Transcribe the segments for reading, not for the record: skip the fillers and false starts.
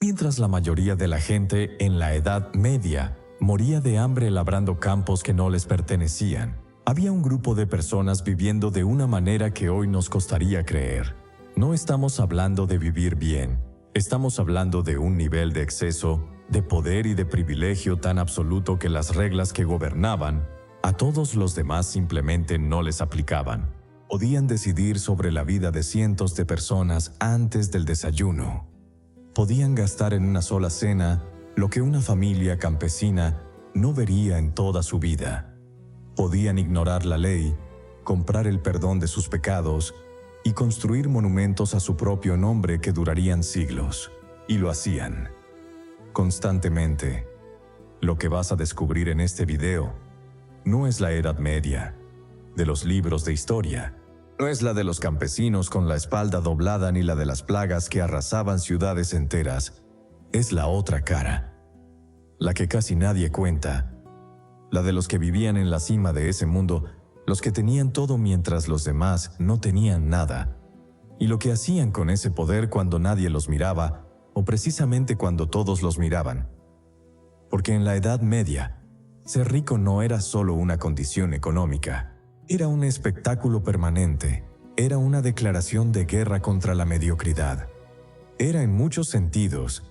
Mientras la mayoría de la gente en la Edad Media moría de hambre labrando campos que no les pertenecían, había un grupo de personas viviendo de una manera que hoy nos costaría creer. No estamos hablando de vivir bien, estamos hablando de un nivel de exceso, de poder y de privilegio tan absoluto que las reglas que gobernaban a todos los demás simplemente no les aplicaban. Podían decidir sobre la vida de cientos de personas antes del desayuno. Podían gastar en una sola cena lo que una familia campesina no vería en toda su vida. Podían ignorar la ley, comprar el perdón de sus pecados y construir monumentos a su propio nombre que durarían siglos. Y lo hacían. Constantemente. Lo que vas a descubrir en este video no es la Edad Media de los libros de historia. No es la de los campesinos con la espalda doblada ni la de las plagas que arrasaban ciudades enteras. Es la otra cara, la que casi nadie cuenta, la de los que vivían en la cima de ese mundo, los que tenían todo mientras los demás no tenían nada, y lo que hacían con ese poder cuando nadie los miraba, o precisamente cuando todos los miraban. Porque en la Edad Media, ser rico no era solo una condición económica. Era un espectáculo permanente, era una declaración de guerra contra la mediocridad. Era en muchos sentidos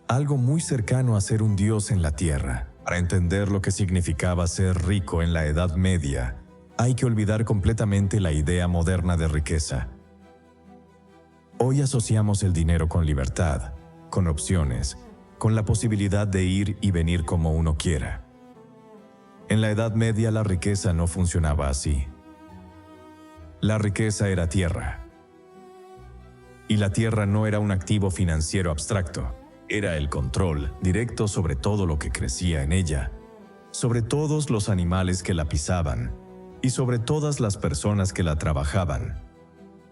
algo muy cercano a ser un dios en la tierra. Para entender lo que significaba ser rico en la Edad Media, hay que olvidar completamente la idea moderna de riqueza. Hoy asociamos el dinero con libertad, con opciones, con la posibilidad de ir y venir como uno quiera. En la Edad Media la riqueza no funcionaba así. La riqueza era tierra. Y la tierra no era un activo financiero abstracto. Era el control directo sobre todo lo que crecía en ella, sobre todos los animales que la pisaban y sobre todas las personas que la trabajaban.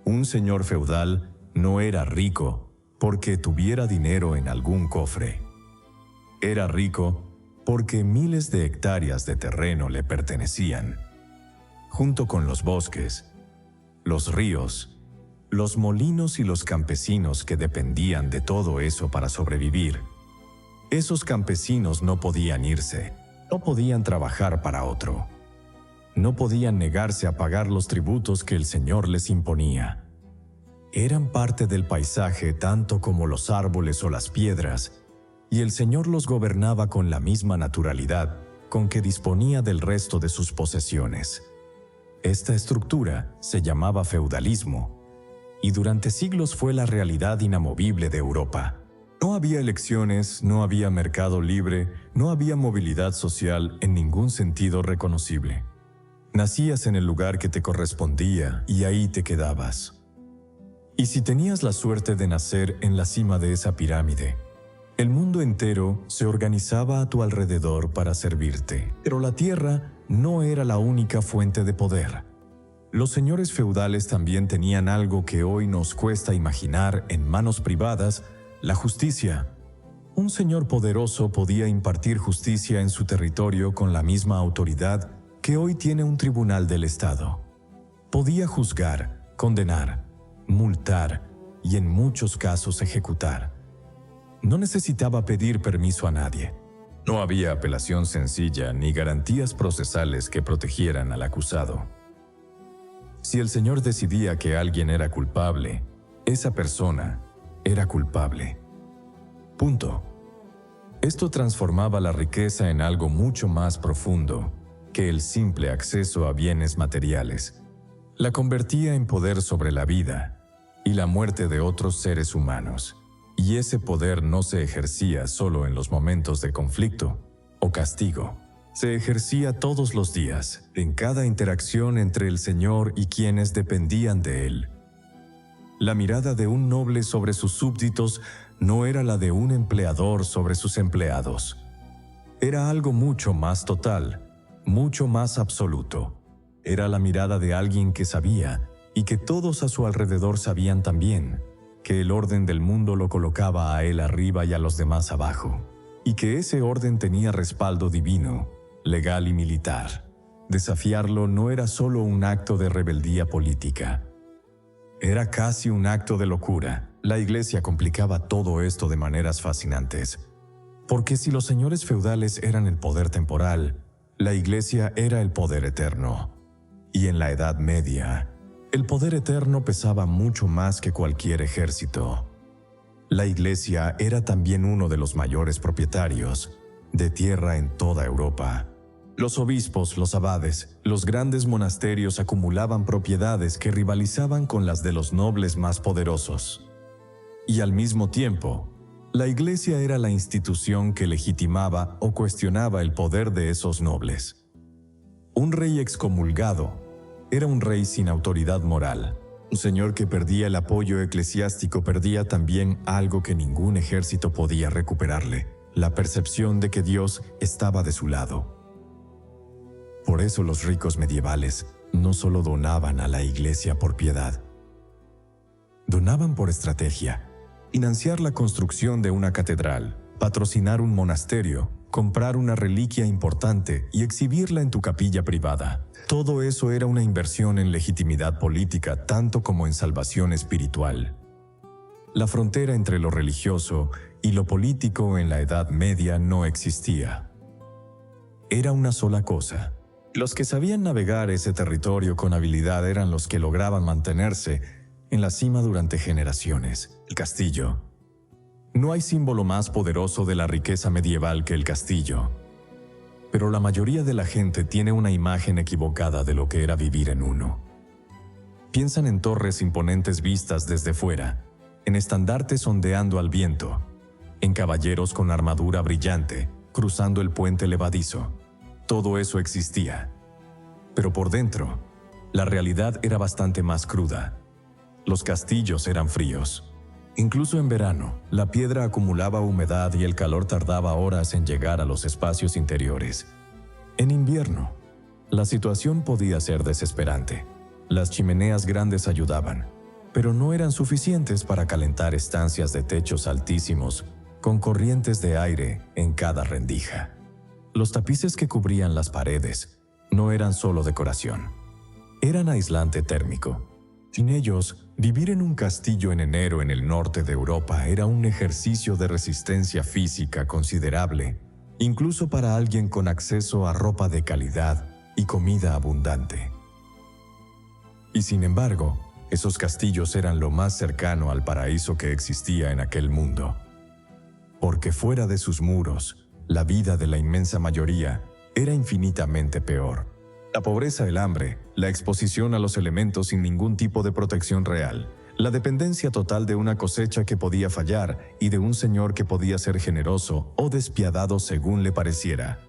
Un señor feudal no era rico porque tuviera dinero en algún cofre. Era rico porque miles de hectáreas de terreno le pertenecían, junto con los bosques, los ríos, los molinos y los campesinos que dependían de todo eso para sobrevivir. Esos campesinos no podían irse, no podían trabajar para otro. No podían negarse a pagar los tributos que el Señor les imponía. Eran parte del paisaje tanto como los árboles o las piedras, y el Señor los gobernaba con la misma naturalidad con que disponía del resto de sus posesiones. Esta estructura se llamaba feudalismo, y durante siglos fue la realidad inamovible de Europa. No había elecciones, no había mercado libre, no había movilidad social en ningún sentido reconocible. Nacías en el lugar que te correspondía y ahí te quedabas. Y si tenías la suerte de nacer en la cima de esa pirámide, el mundo entero se organizaba a tu alrededor para servirte. Pero la tierra no era la única fuente de poder. Los señores feudales también tenían algo que hoy nos cuesta imaginar en manos privadas: la justicia. Un señor poderoso podía impartir justicia en su territorio con la misma autoridad que hoy tiene un tribunal del Estado. Podía juzgar, condenar, multar y en muchos casos ejecutar. No necesitaba pedir permiso a nadie. No había apelación sencilla ni garantías procesales que protegieran al acusado. Si el Señor decidía que alguien era culpable, esa persona era culpable. Punto. Esto transformaba la riqueza en algo mucho más profundo que el simple acceso a bienes materiales. La convertía en poder sobre la vida y la muerte de otros seres humanos. Y ese poder no se ejercía solo en los momentos de conflicto o castigo. Se ejercía todos los días, en cada interacción entre el Señor y quienes dependían de Él. La mirada de un noble sobre sus súbditos no era la de un empleador sobre sus empleados. Era algo mucho más total, mucho más absoluto. Era la mirada de alguien que sabía, y que todos a su alrededor sabían también, que el orden del mundo lo colocaba a él arriba y a los demás abajo, y que ese orden tenía respaldo divino, legal y militar. Desafiarlo no era solo un acto de rebeldía política. Era casi un acto de locura. La Iglesia complicaba todo esto de maneras fascinantes. Porque si los señores feudales eran el poder temporal, la Iglesia era el poder eterno. Y en la Edad Media, el poder eterno pesaba mucho más que cualquier ejército. La Iglesia era también uno de los mayores propietarios de tierra en toda Europa. Los obispos, los abades, los grandes monasterios acumulaban propiedades que rivalizaban con las de los nobles más poderosos. Y al mismo tiempo, la Iglesia era la institución que legitimaba o cuestionaba el poder de esos nobles. Un rey excomulgado era un rey sin autoridad moral. Un señor que perdía el apoyo eclesiástico perdía también algo que ningún ejército podía recuperarle: la percepción de que Dios estaba de su lado. Por eso los ricos medievales no solo donaban a la Iglesia por piedad, donaban por estrategia. Financiar la construcción de una catedral, patrocinar un monasterio, comprar una reliquia importante y exhibirla en tu capilla privada. Todo eso era una inversión en legitimidad política tanto como en salvación espiritual. La frontera entre lo religioso y lo político en la Edad Media no existía. Era una sola cosa. Los que sabían navegar ese territorio con habilidad eran los que lograban mantenerse en la cima durante generaciones. El castillo. No hay símbolo más poderoso de la riqueza medieval que el castillo. Pero la mayoría de la gente tiene una imagen equivocada de lo que era vivir en uno. Piensan en torres imponentes vistas desde fuera, en estandartes ondeando al viento, en caballeros con armadura brillante, cruzando el puente levadizo. Todo eso existía. Pero por dentro, la realidad era bastante más cruda. Los castillos eran fríos. Incluso en verano, la piedra acumulaba humedad y el calor tardaba horas en llegar a los espacios interiores. En invierno, la situación podía ser desesperante. Las chimeneas grandes ayudaban, pero no eran suficientes para calentar estancias de techos altísimos con corrientes de aire en cada rendija. Los tapices que cubrían las paredes no eran solo decoración, eran aislante térmico. Sin ellos, vivir en un castillo en enero en el norte de Europa era un ejercicio de resistencia física considerable, incluso para alguien con acceso a ropa de calidad y comida abundante. Y sin embargo, esos castillos eran lo más cercano al paraíso que existía en aquel mundo. Porque fuera de sus muros, la vida de la inmensa mayoría era infinitamente peor. La pobreza, el hambre, la exposición a los elementos sin ningún tipo de protección real, la dependencia total de una cosecha que podía fallar y de un señor que podía ser generoso o despiadado según le pareciera.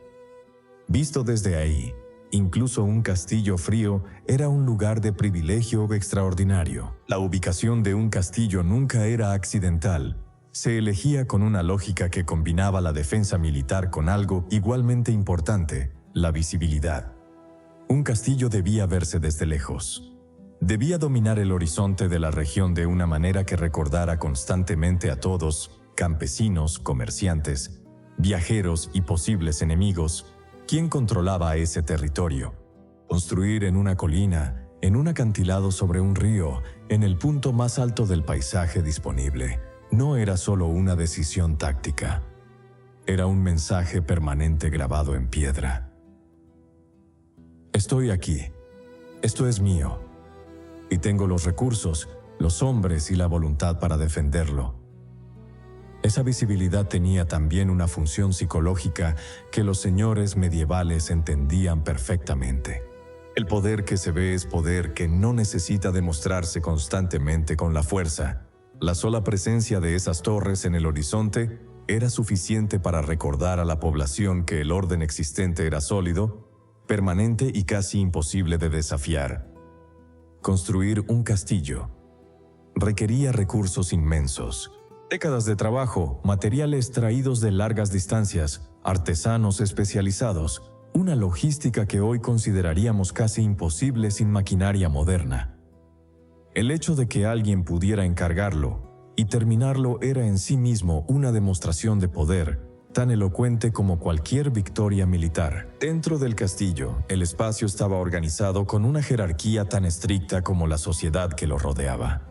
Visto desde ahí, incluso un castillo frío era un lugar de privilegio extraordinario. La ubicación de un castillo nunca era accidental. Se elegía con una lógica que combinaba la defensa militar con algo igualmente importante: la visibilidad. Un castillo debía verse desde lejos. Debía dominar el horizonte de la región de una manera que recordara constantemente a todos, campesinos, comerciantes, viajeros y posibles enemigos, quién controlaba ese territorio. Construir en una colina, en un acantilado sobre un río, en el punto más alto del paisaje disponible, no era solo una decisión táctica. Era un mensaje permanente grabado en piedra. Estoy aquí. Esto es mío. Y tengo los recursos, los hombres y la voluntad para defenderlo. Esa visibilidad tenía también una función psicológica que los señores medievales entendían perfectamente. El poder que se ve es poder que no necesita demostrarse constantemente con la fuerza. La sola presencia de esas torres en el horizonte era suficiente para recordar a la población que el orden existente era sólido, permanente y casi imposible de desafiar. Construir un castillo requería recursos inmensos, décadas de trabajo, materiales traídos de largas distancias, artesanos especializados, una logística que hoy consideraríamos casi imposible sin maquinaria moderna. El hecho de que alguien pudiera encargarlo y terminarlo era en sí mismo una demostración de poder, tan elocuente como cualquier victoria militar. Dentro del castillo, el espacio estaba organizado con una jerarquía tan estricta como la sociedad que lo rodeaba.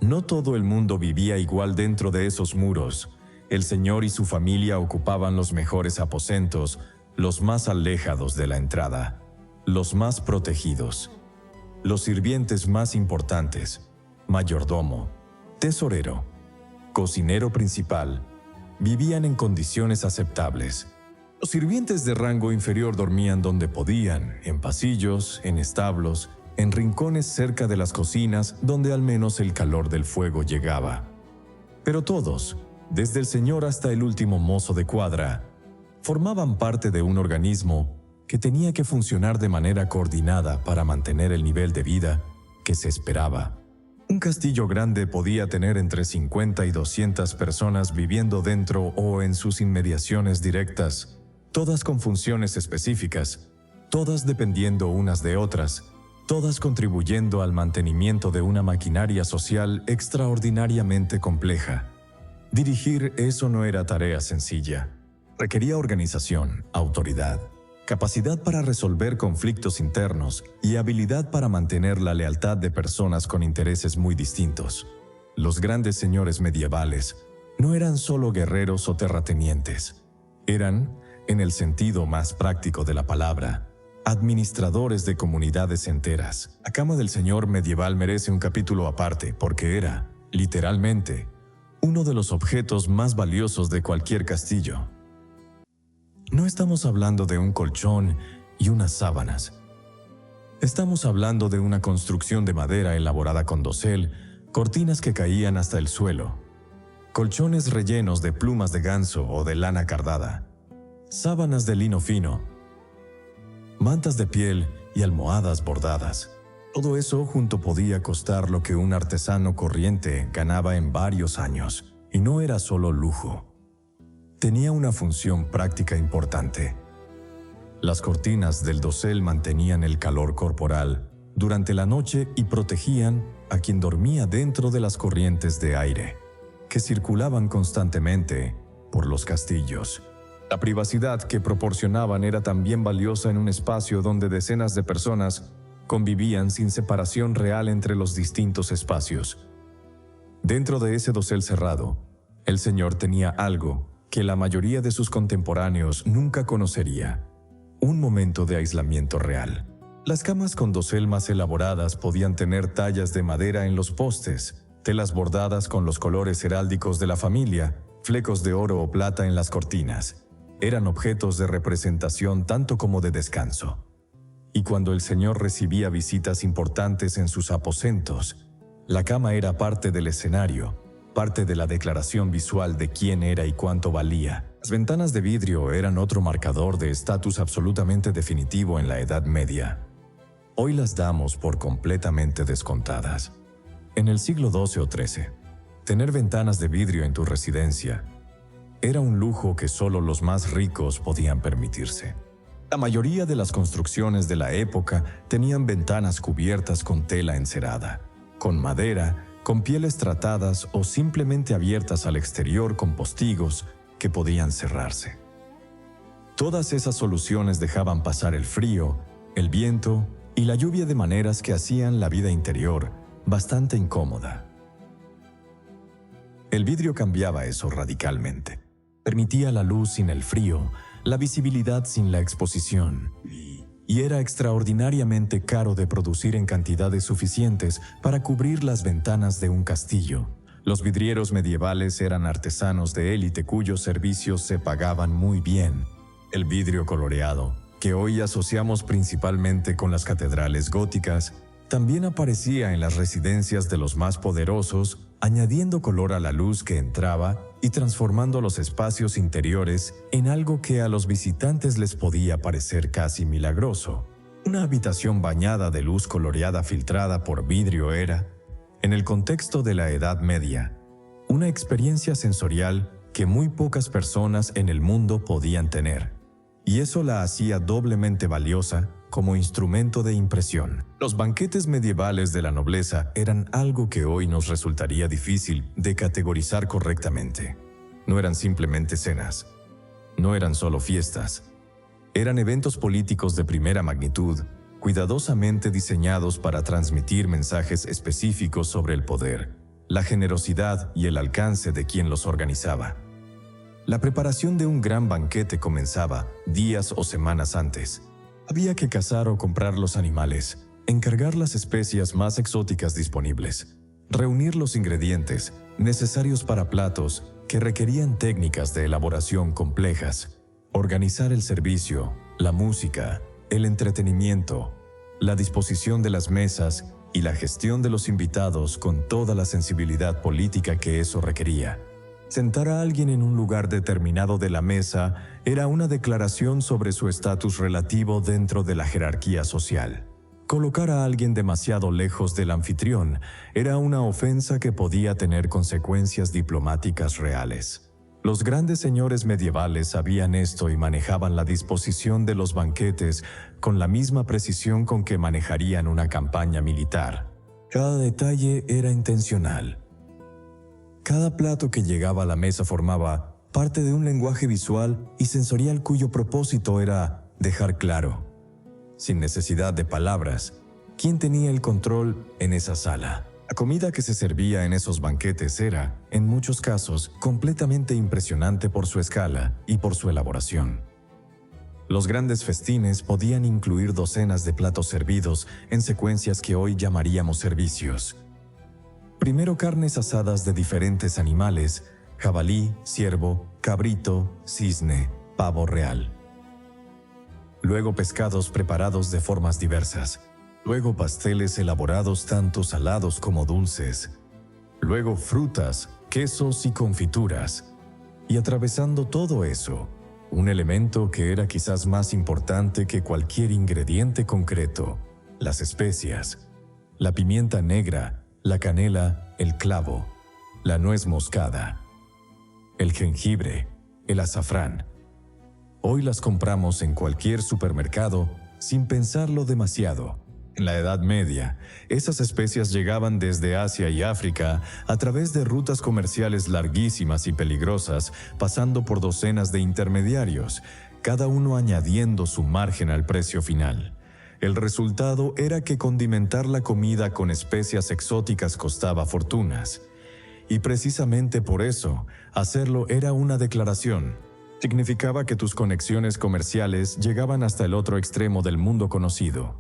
No todo el mundo vivía igual dentro de esos muros. El señor y su familia ocupaban los mejores aposentos, los más alejados de la entrada, los más protegidos. Los sirvientes más importantes, mayordomo, tesorero, cocinero principal, vivían en condiciones aceptables. Los sirvientes de rango inferior dormían donde podían, en pasillos, en establos, en rincones cerca de las cocinas donde al menos el calor del fuego llegaba. Pero todos, desde el señor hasta el último mozo de cuadra, formaban parte de un organismo que tenía que funcionar de manera coordinada para mantener el nivel de vida que se esperaba. Un castillo grande podía tener entre 50 y 200 personas viviendo dentro o en sus inmediaciones directas, todas con funciones específicas, todas dependiendo unas de otras, todas contribuyendo al mantenimiento de una maquinaria social extraordinariamente compleja. Dirigir eso no era tarea sencilla. Requería organización, autoridad, capacidad para resolver conflictos internos y habilidad para mantener la lealtad de personas con intereses muy distintos. Los grandes señores medievales no eran solo guerreros o terratenientes. Eran, en el sentido más práctico de la palabra, administradores de comunidades enteras. La cama del señor medieval merece un capítulo aparte porque era, literalmente, uno de los objetos más valiosos de cualquier castillo. No estamos hablando de un colchón y unas sábanas. Estamos hablando de una construcción de madera elaborada con dosel, cortinas que caían hasta el suelo, colchones rellenos de plumas de ganso o de lana cardada, sábanas de lino fino, mantas de piel y almohadas bordadas. Todo eso junto podía costar lo que un artesano corriente ganaba en varios años, y no era solo lujo. Tenía una función práctica importante. Las cortinas del dosel mantenían el calor corporal durante la noche y protegían a quien dormía dentro de las corrientes de aire, que circulaban constantemente por los castillos. La privacidad que proporcionaban era también valiosa en un espacio donde decenas de personas convivían sin separación real entre los distintos espacios. Dentro de ese dosel cerrado, el señor tenía algo que la mayoría de sus contemporáneos nunca conocería: un momento de aislamiento real. Las camas con dosel más elaboradas podían tener tallas de madera en los postes, telas bordadas con los colores heráldicos de la familia, flecos de oro o plata en las cortinas. Eran objetos de representación tanto como de descanso. Y cuando el señor recibía visitas importantes en sus aposentos, la cama era parte del escenario, parte de la declaración visual de quién era y cuánto valía. Las ventanas de vidrio eran otro marcador de estatus absolutamente definitivo en la Edad Media. Hoy las damos por completamente descontadas. En el siglo XII o XIII, tener ventanas de vidrio en tu residencia era un lujo que solo los más ricos podían permitirse. La mayoría de las construcciones de la época tenían ventanas cubiertas con tela encerada, con madera, con pieles tratadas o simplemente abiertas al exterior con postigos que podían cerrarse. Todas esas soluciones dejaban pasar el frío, el viento y la lluvia de maneras que hacían la vida interior bastante incómoda. El vidrio cambiaba eso radicalmente. Permitía la luz sin el frío, la visibilidad sin la exposición, y era extraordinariamente caro de producir en cantidades suficientes para cubrir las ventanas de un castillo. Los vidrieros medievales eran artesanos de élite cuyos servicios se pagaban muy bien. El vidrio coloreado, que hoy asociamos principalmente con las catedrales góticas, también aparecía en las residencias de los más poderosos, añadiendo color a la luz que entraba y transformando los espacios interiores en algo que a los visitantes les podía parecer casi milagroso. Una habitación bañada de luz coloreada filtrada por vidrio era, en el contexto de la Edad Media, una experiencia sensorial que muy pocas personas en el mundo podían tener, y eso la hacía doblemente valiosa como instrumento de impresión. Los banquetes medievales de la nobleza eran algo que hoy nos resultaría difícil de categorizar correctamente. No eran simplemente cenas, no eran solo fiestas, eran eventos políticos de primera magnitud, cuidadosamente diseñados para transmitir mensajes específicos sobre el poder, la generosidad y el alcance de quien los organizaba. La preparación de un gran banquete comenzaba días o semanas antes. Había que cazar o comprar los animales, encargar las especias más exóticas disponibles, reunir los ingredientes necesarios para platos que requerían técnicas de elaboración complejas, organizar el servicio, la música, el entretenimiento, la disposición de las mesas y la gestión de los invitados con toda la sensibilidad política que eso requería. Sentar a alguien en un lugar determinado de la mesa era una declaración sobre su estatus relativo dentro de la jerarquía social. Colocar a alguien demasiado lejos del anfitrión era una ofensa que podía tener consecuencias diplomáticas reales. Los grandes señores medievales sabían esto y manejaban la disposición de los banquetes con la misma precisión con que manejarían una campaña militar. Cada detalle era intencional. Cada plato que llegaba a la mesa formaba parte de un lenguaje visual y sensorial cuyo propósito era dejar claro, sin necesidad de palabras, quién tenía el control en esa sala. La comida que se servía en esos banquetes era, en muchos casos, completamente impresionante por su escala y por su elaboración. Los grandes festines podían incluir docenas de platos servidos en secuencias que hoy llamaríamos servicios. Primero carnes asadas de diferentes animales: jabalí, ciervo, cabrito, cisne, pavo real. Luego pescados preparados de formas diversas. Luego pasteles elaborados tanto salados como dulces. Luego frutas, quesos y confituras. Y atravesando todo eso, un elemento que era quizás más importante que cualquier ingrediente concreto: las especias. La pimienta negra, la canela, el clavo, la nuez moscada, el jengibre, el azafrán. Hoy las compramos en cualquier supermercado sin pensarlo demasiado. En la Edad Media, esas especias llegaban desde Asia y África a través de rutas comerciales larguísimas y peligrosas, pasando por docenas de intermediarios, cada uno añadiendo su margen al precio final. El resultado era que condimentar la comida con especias exóticas costaba fortunas. Y precisamente por eso, hacerlo era una declaración. Significaba que tus conexiones comerciales llegaban hasta el otro extremo del mundo conocido.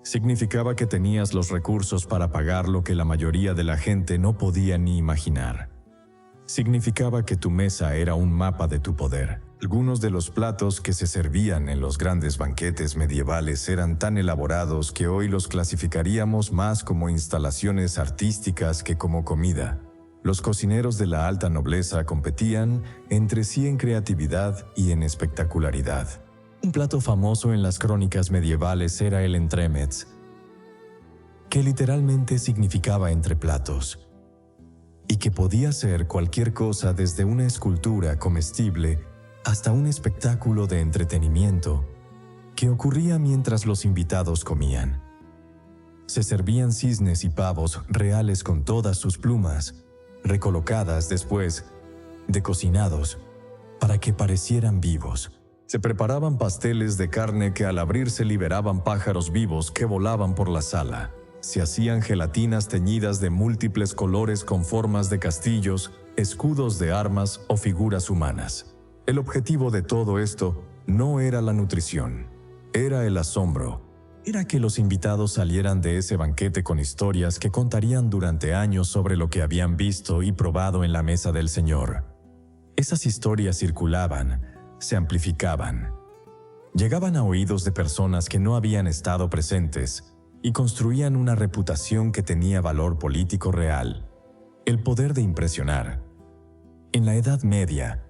Significaba que tenías los recursos para pagar lo que la mayoría de la gente no podía ni imaginar. Significaba que tu mesa era un mapa de tu poder. Algunos de los platos que se servían en los grandes banquetes medievales eran tan elaborados que hoy los clasificaríamos más como instalaciones artísticas que como comida. Los cocineros de la alta nobleza competían entre sí en creatividad y en espectacularidad. Un plato famoso en las crónicas medievales era el entremets, que literalmente significaba entre platos, y que podía ser cualquier cosa desde una escultura comestible hasta un espectáculo de entretenimiento que ocurría mientras los invitados comían. Se servían cisnes y pavos reales con todas sus plumas, recolocadas después de cocinados para que parecieran vivos. Se preparaban pasteles de carne que al abrirse liberaban pájaros vivos que volaban por la sala. Se hacían gelatinas teñidas de múltiples colores con formas de castillos, escudos de armas o figuras humanas. El objetivo de todo esto no era la nutrición, era el asombro. Era que los invitados salieran de ese banquete con historias que contarían durante años sobre lo que habían visto y probado en la mesa del Señor. Esas historias circulaban, se amplificaban, llegaban a oídos de personas que no habían estado presentes y construían una reputación que tenía valor político real, el poder de impresionar. En la Edad Media,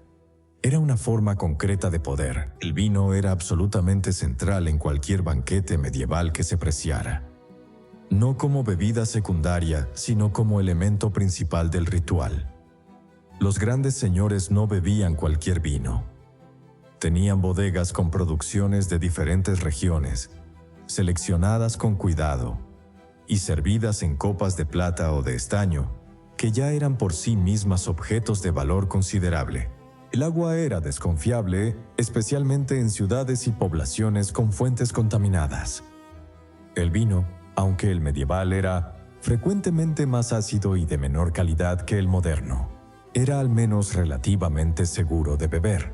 era una forma concreta de poder. El vino era absolutamente central en cualquier banquete medieval que se preciara. No como bebida secundaria, sino como elemento principal del ritual. Los grandes señores no bebían cualquier vino. Tenían bodegas con producciones de diferentes regiones, seleccionadas con cuidado y servidas en copas de plata o de estaño, que ya eran por sí mismas objetos de valor considerable. El agua era desconfiable, especialmente en ciudades y poblaciones con fuentes contaminadas. El vino, aunque el medieval era frecuentemente más ácido y de menor calidad que el moderno. Era al menos relativamente seguro de beber.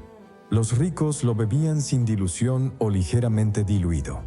Los ricos lo bebían sin dilución o ligeramente diluido.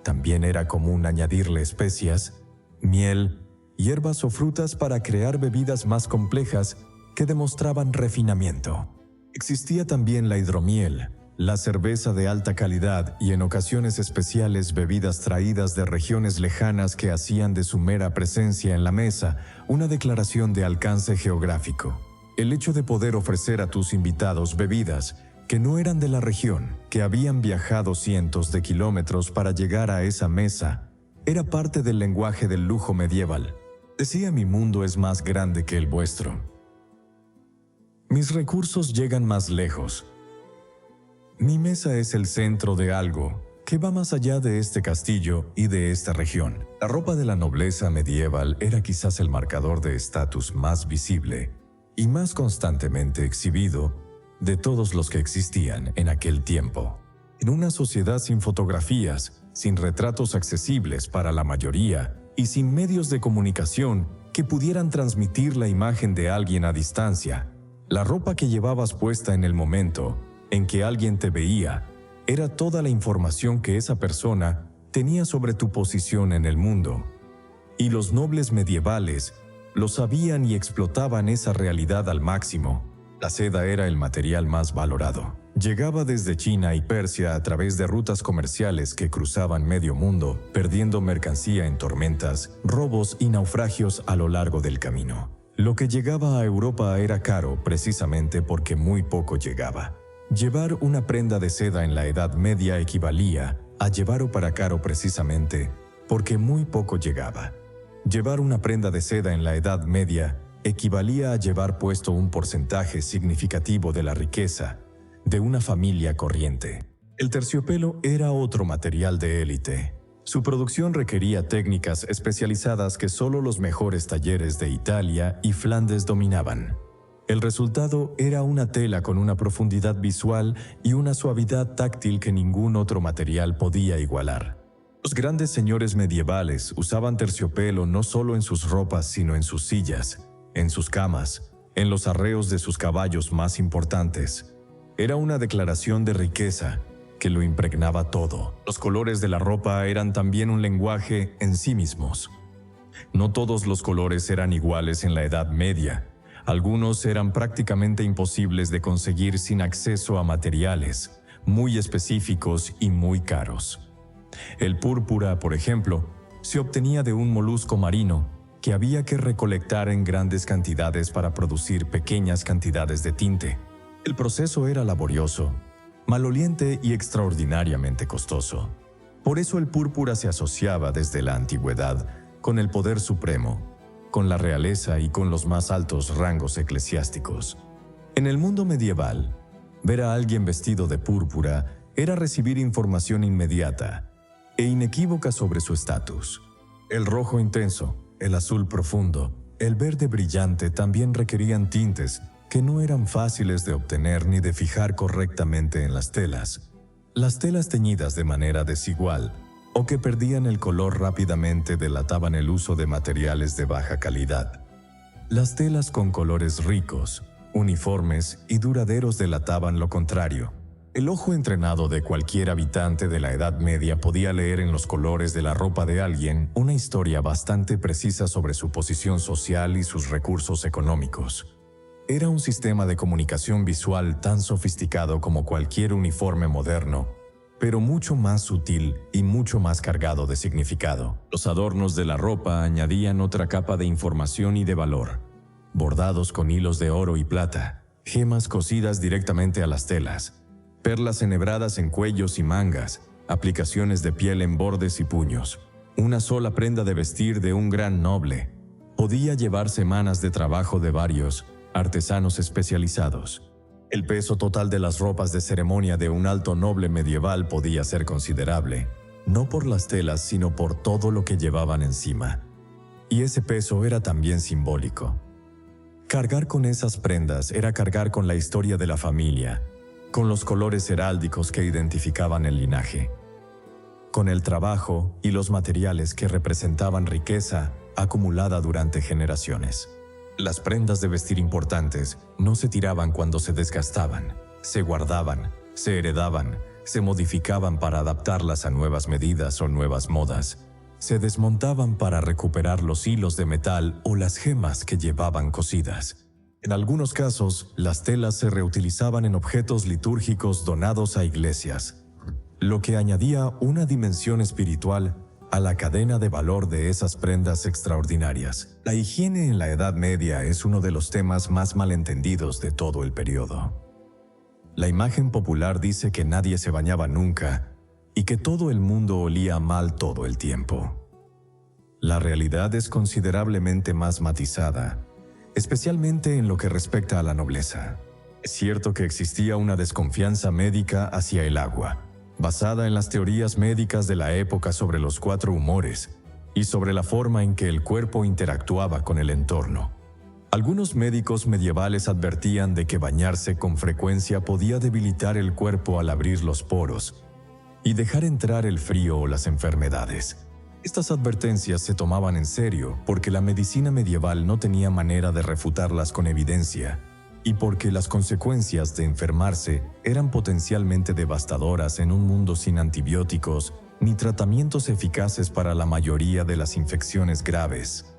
También era común añadirle especias, miel, hierbas o frutas para crear bebidas más complejas que demostraban refinamiento. Existía también la hidromiel, la cerveza de alta calidad y en ocasiones especiales bebidas traídas de regiones lejanas que hacían de su mera presencia en la mesa una declaración de alcance geográfico. El hecho de poder ofrecer a tus invitados bebidas que no eran de la región, que habían viajado cientos de kilómetros para llegar a esa mesa, era parte del lenguaje del lujo medieval. Decía: mi mundo es más grande que el vuestro. Mis recursos llegan más lejos. Mi mesa es el centro de algo que va más allá de este castillo y de esta región. La ropa de la nobleza medieval era quizás el marcador de estatus más visible y más constantemente exhibido de todos los que existían en aquel tiempo. En una sociedad sin fotografías, sin retratos accesibles para la mayoría y sin medios de comunicación que pudieran transmitir la imagen de alguien a distancia, la ropa que llevabas puesta en el momento en que alguien te veía era toda la información que esa persona tenía sobre tu posición en el mundo. Y los nobles medievales lo sabían y explotaban esa realidad al máximo. La seda era el material más valorado. Llegaba desde China y Persia a través de rutas comerciales que cruzaban medio mundo, perdiendo mercancía en tormentas, robos y naufragios a lo largo del camino. Lo que llegaba a Europa era caro precisamente porque muy poco llegaba. Llevar una prenda de seda en la Edad Media equivalía a llevar para caro precisamente porque muy poco llegaba. Llevar una prenda de seda en la Edad Media equivalía a llevar puesto un porcentaje significativo de la riqueza de una familia corriente. El terciopelo era otro material de élite. Su producción requería técnicas especializadas que solo los mejores talleres de Italia y Flandes dominaban. El resultado era una tela con una profundidad visual y una suavidad táctil que ningún otro material podía igualar. Los grandes señores medievales usaban terciopelo no solo en sus ropas, sino en sus sillas, en sus camas, en los arreos de sus caballos más importantes. Era una declaración de riqueza que lo impregnaba todo. Los colores de la ropa eran también un lenguaje en sí mismos. No todos los colores eran iguales en la Edad Media. Algunos eran prácticamente imposibles de conseguir sin acceso a materiales muy específicos y muy caros. El púrpura, por ejemplo, se obtenía de un molusco marino que había que recolectar en grandes cantidades para producir pequeñas cantidades de tinte. El proceso era laborioso, maloliente y extraordinariamente costoso. Por eso el púrpura se asociaba desde la antigüedad con el poder supremo, con la realeza y con los más altos rangos eclesiásticos. En el mundo medieval, ver a alguien vestido de púrpura era recibir información inmediata e inequívoca sobre su estatus. El rojo intenso, el azul profundo, el verde brillante también requerían tintes que no eran fáciles de obtener ni de fijar correctamente en las telas. Las telas teñidas de manera desigual o que perdían el color rápidamente delataban el uso de materiales de baja calidad. Las telas con colores ricos, uniformes y duraderos delataban lo contrario. El ojo entrenado de cualquier habitante de la Edad Media podía leer en los colores de la ropa de alguien una historia bastante precisa sobre su posición social y sus recursos económicos. Era un sistema de comunicación visual tan sofisticado como cualquier uniforme moderno, pero mucho más sutil y mucho más cargado de significado. Los adornos de la ropa añadían otra capa de información y de valor. Bordados con hilos de oro y plata, gemas cosidas directamente a las telas, perlas enhebradas en cuellos y mangas, aplicaciones de piel en bordes y puños. Una sola prenda de vestir de un gran noble podía llevar semanas de trabajo de varios artesanos especializados. El peso total de las ropas de ceremonia de un alto noble medieval podía ser considerable, no por las telas, sino por todo lo que llevaban encima. Y ese peso era también simbólico. Cargar con esas prendas era cargar con la historia de la familia, con los colores heráldicos que identificaban el linaje, con el trabajo y los materiales que representaban riqueza acumulada durante generaciones. Las prendas de vestir importantes no se tiraban cuando se desgastaban, se guardaban, se heredaban, se modificaban para adaptarlas a nuevas medidas o nuevas modas. Se desmontaban para recuperar los hilos de metal o las gemas que llevaban cosidas. En algunos casos, las telas se reutilizaban en objetos litúrgicos donados a iglesias, lo que añadía una dimensión espiritual a la cadena de valor de esas prendas extraordinarias. La higiene en la Edad Media es uno de los temas más malentendidos de todo el periodo. La imagen popular dice que nadie se bañaba nunca y que todo el mundo olía mal todo el tiempo. La realidad es considerablemente más matizada, especialmente en lo que respecta a la nobleza. Es cierto que existía una desconfianza médica hacia el agua, basada en las teorías médicas de la época sobre los 4 humores y sobre la forma en que el cuerpo interactuaba con el entorno. Algunos médicos medievales advertían de que bañarse con frecuencia podía debilitar el cuerpo al abrir los poros y dejar entrar el frío o las enfermedades. Estas advertencias se tomaban en serio porque la medicina medieval no tenía manera de refutarlas con evidencia y porque las consecuencias de enfermarse eran potencialmente devastadoras en un mundo sin antibióticos ni tratamientos eficaces para la mayoría de las infecciones graves.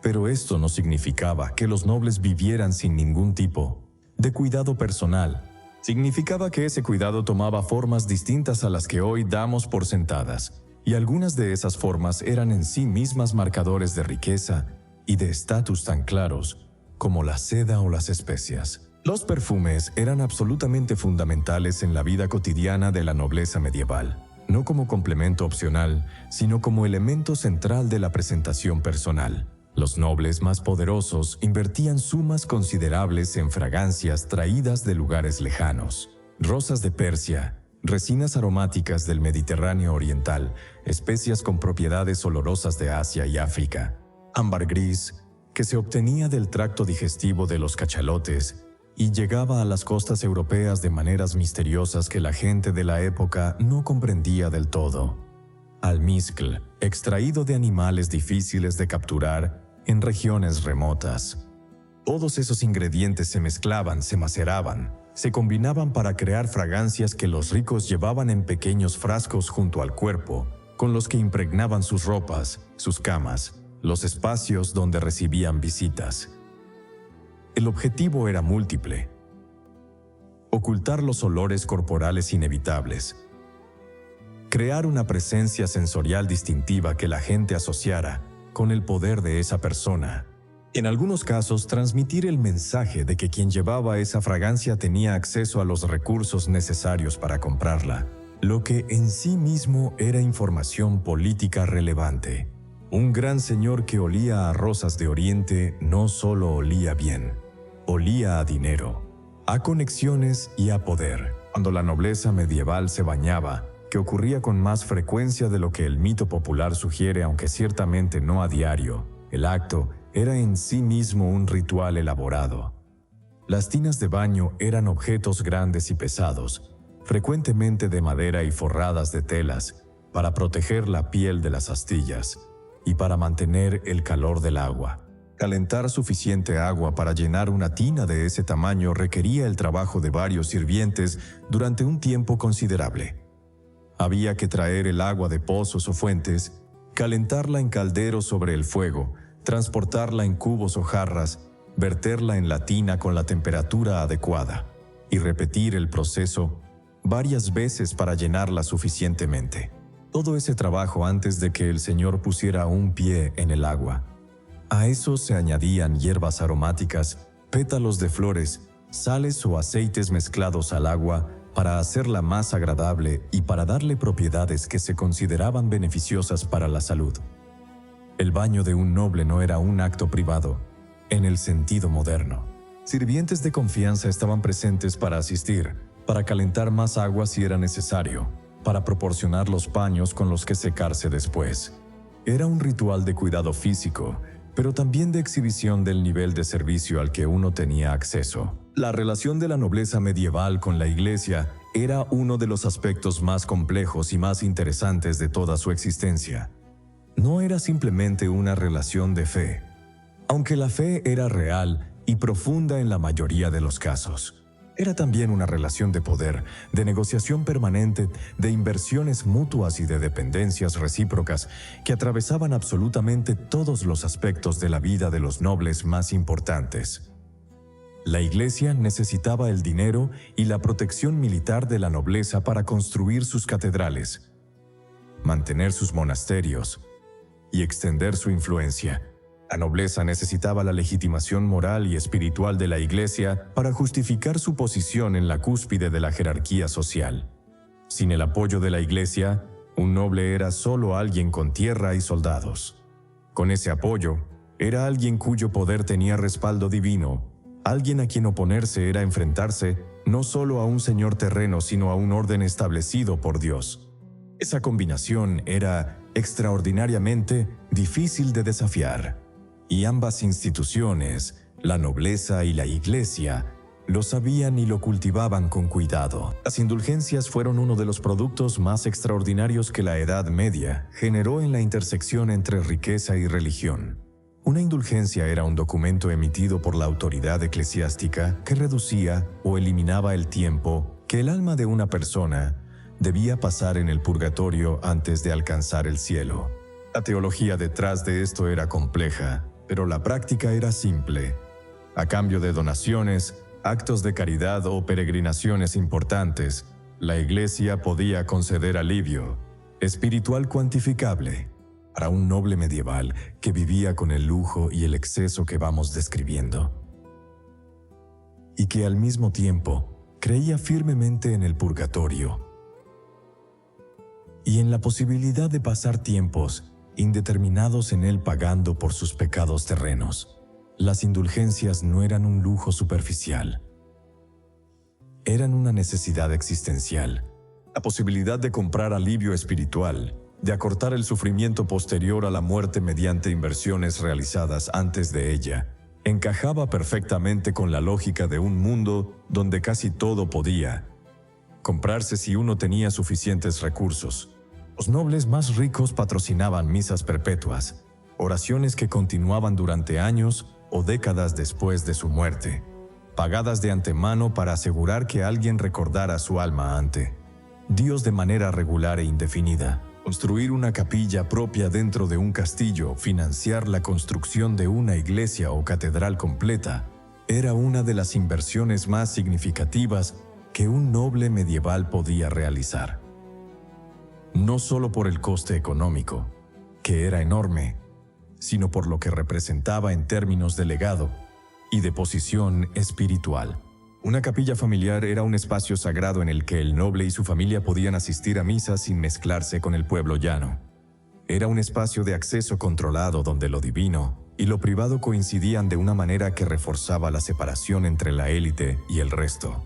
Pero esto no significaba que los nobles vivieran sin ningún tipo de cuidado personal. Significaba que ese cuidado tomaba formas distintas a las que hoy damos por sentadas, y algunas de esas formas eran en sí mismas marcadores de riqueza y de estatus tan claros como la seda o las especias. Los perfumes eran absolutamente fundamentales en la vida cotidiana de la nobleza medieval, no como complemento opcional, sino como elemento central de la presentación personal. Los nobles más poderosos invertían sumas considerables en fragancias traídas de lugares lejanos, rosas de Persia, resinas aromáticas del Mediterráneo oriental, especias con propiedades olorosas de Asia y África, ámbar gris, que se obtenía del tracto digestivo de los cachalotes y llegaba a las costas europeas de maneras misteriosas que la gente de la época no comprendía del todo. Almizcle, extraído de animales difíciles de capturar en regiones remotas. Todos esos ingredientes se mezclaban, se maceraban, se combinaban para crear fragancias que los ricos llevaban en pequeños frascos junto al cuerpo, con los que impregnaban sus ropas, sus camas, los espacios donde recibían visitas. El objetivo era múltiple: ocultar los olores corporales inevitables, crear una presencia sensorial distintiva que la gente asociara con el poder de esa persona. En algunos casos, transmitir el mensaje de que quien llevaba esa fragancia tenía acceso a los recursos necesarios para comprarla, lo que en sí mismo era información política relevante. Un gran señor que olía a rosas de Oriente no solo olía bien, olía a dinero, a conexiones y a poder. Cuando la nobleza medieval se bañaba, que ocurría con más frecuencia de lo que el mito popular sugiere, aunque ciertamente no a diario, el acto era en sí mismo un ritual elaborado. Las tinas de baño eran objetos grandes y pesados, frecuentemente de madera y forradas de telas, para proteger la piel de las astillas y para mantener el calor del agua. Calentar suficiente agua para llenar una tina de ese tamaño requería el trabajo de varios sirvientes durante un tiempo considerable. Había que traer el agua de pozos o fuentes, calentarla en calderos sobre el fuego, transportarla en cubos o jarras, verterla en la tina con la temperatura adecuada y repetir el proceso varias veces para llenarla suficientemente. Todo ese trabajo antes de que el señor pusiera un pie en el agua. A eso se añadían hierbas aromáticas, pétalos de flores, sales o aceites mezclados al agua para hacerla más agradable y para darle propiedades que se consideraban beneficiosas para la salud. El baño de un noble no era un acto privado, en el sentido moderno. Sirvientes de confianza estaban presentes para asistir, para calentar más agua si era necesario, para proporcionar los paños con los que secarse después. Era un ritual de cuidado físico, pero también de exhibición del nivel de servicio al que uno tenía acceso. La relación de la nobleza medieval con la Iglesia era uno de los aspectos más complejos y más interesantes de toda su existencia. no era simplemente una relación de fe, aunque la fe era real y profunda en la mayoría de los casos. Era también una relación de poder, de negociación permanente, de inversiones mutuas y de dependencias recíprocas que atravesaban absolutamente todos los aspectos de la vida de los nobles más importantes. La Iglesia necesitaba el dinero y la protección militar de la nobleza para construir sus catedrales, mantener sus monasterios y extender su influencia. La nobleza necesitaba la legitimación moral y espiritual de la Iglesia para justificar su posición en la cúspide de la jerarquía social. Sin el apoyo de la Iglesia, un noble era solo alguien con tierra y soldados. Con ese apoyo, era alguien cuyo poder tenía respaldo divino, alguien a quien oponerse era enfrentarse no solo a un señor terreno, sino a un orden establecido por Dios. Esa combinación era extraordinariamente difícil de desafiar. Y ambas instituciones, la nobleza y la Iglesia, lo sabían y lo cultivaban con cuidado. Las indulgencias fueron uno de los productos más extraordinarios que la Edad Media generó en la intersección entre riqueza y religión. Una indulgencia era un documento emitido por la autoridad eclesiástica que reducía o eliminaba el tiempo que el alma de una persona debía pasar en el purgatorio antes de alcanzar el cielo. La teología detrás de esto era compleja, pero la práctica era simple. A cambio de donaciones, actos de caridad o peregrinaciones importantes, la Iglesia podía conceder alivio espiritual cuantificable para un noble medieval que vivía con el lujo y el exceso que vamos describiendo, y que al mismo tiempo creía firmemente en el purgatorio y en la posibilidad de pasar tiempos indeterminados en él pagando por sus pecados terrenos. Las indulgencias no eran un lujo superficial. Eran una necesidad existencial. La posibilidad de comprar alivio espiritual, de acortar el sufrimiento posterior a la muerte mediante inversiones realizadas antes de ella, encajaba perfectamente con la lógica de un mundo donde casi todo podía comprarse si uno tenía suficientes recursos. Los nobles más ricos patrocinaban misas perpetuas, oraciones que continuaban durante años o décadas después de su muerte, pagadas de antemano para asegurar que alguien recordara su alma ante Dios de manera regular e indefinida. Construir una capilla propia dentro de un castillo, financiar la construcción de una iglesia o catedral completa, era una de las inversiones más significativas que un noble medieval podía realizar. No solo por el coste económico, que era enorme, sino por lo que representaba en términos de legado y de posición espiritual. Una capilla familiar era un espacio sagrado en el que el noble y su familia podían asistir a misa sin mezclarse con el pueblo llano. Era un espacio de acceso controlado donde lo divino y lo privado coincidían de una manera que reforzaba la separación entre la élite y el resto.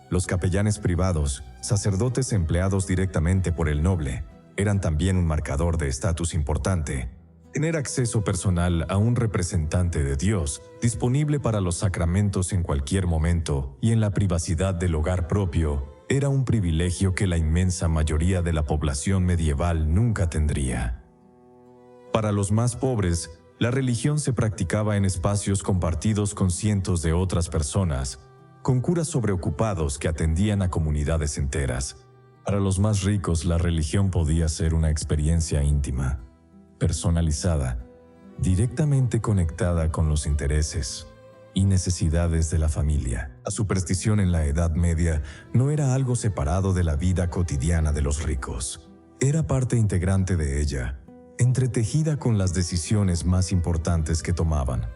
Los capellanes privados, sacerdotes empleados directamente por el noble, eran también un marcador de estatus importante. Tener acceso personal a un representante de Dios, disponible para los sacramentos en cualquier momento y en la privacidad del hogar propio, era un privilegio que la inmensa mayoría de la población medieval nunca tendría. Para los más pobres, la religión se practicaba en espacios compartidos con cientos de otras personas, con curas sobreocupados que atendían a comunidades enteras. Para los más ricos, la religión podía ser una experiencia íntima, personalizada, directamente conectada con los intereses y necesidades de la familia. La superstición en la Edad Media no era algo separado de la vida cotidiana de los ricos. Era parte integrante de ella, entretejida con las decisiones más importantes que tomaban.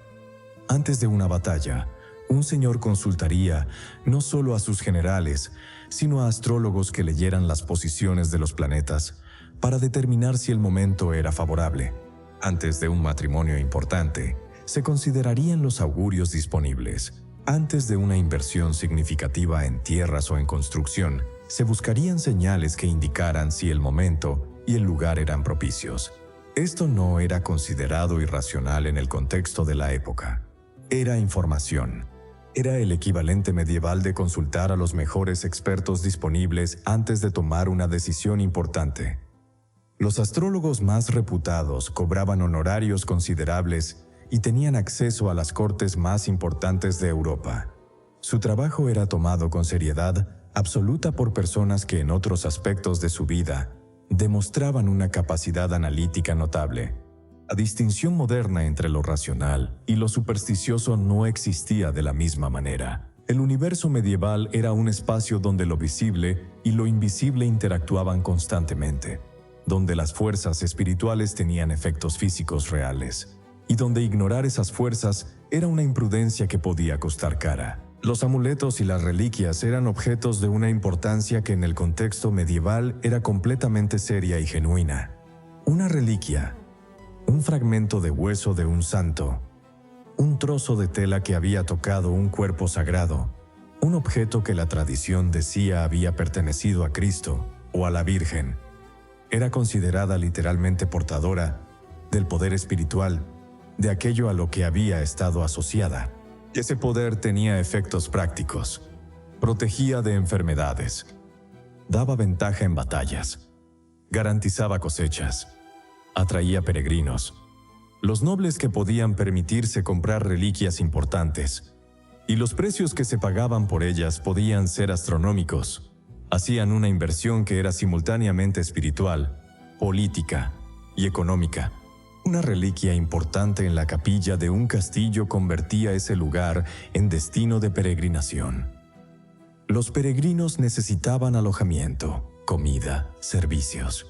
Antes de una batalla, un señor consultaría no solo a sus generales, sino a astrólogos que leyeran las posiciones de los planetas para determinar si el momento era favorable. Antes de un matrimonio importante, se considerarían los augurios disponibles. Antes de una inversión significativa en tierras o en construcción, se buscarían señales que indicaran si el momento y el lugar eran propicios. Esto no era considerado irracional en el contexto de la época. Era información. Era el equivalente medieval de consultar a los mejores expertos disponibles antes de tomar una decisión importante. Los astrólogos más reputados cobraban honorarios considerables y tenían acceso a las cortes más importantes de Europa. Su trabajo era tomado con seriedad absoluta por personas que en otros aspectos de su vida demostraban una capacidad analítica notable. La distinción moderna entre lo racional y lo supersticioso no existía de la misma manera. El universo medieval era un espacio donde lo visible y lo invisible interactuaban constantemente, donde las fuerzas espirituales tenían efectos físicos reales, y donde ignorar esas fuerzas era una imprudencia que podía costar cara. Los amuletos y las reliquias eran objetos de una importancia que en el contexto medieval era completamente seria y genuina. Una reliquia, un fragmento de hueso de un santo, un trozo de tela que había tocado un cuerpo sagrado, un objeto que la tradición decía había pertenecido a Cristo o a la Virgen, era considerada literalmente portadora del poder espiritual, de aquello a lo que había estado asociada. Ese poder tenía efectos prácticos, protegía de enfermedades, daba ventaja en batallas, garantizaba cosechas, atraía peregrinos, los nobles que podían permitirse comprar reliquias importantes, y los precios que se pagaban por ellas podían ser astronómicos. Hacían una inversión que era simultáneamente espiritual, política y económica. Una reliquia importante en la capilla de un castillo convertía ese lugar en destino de peregrinación. Los peregrinos necesitaban alojamiento, comida, servicios.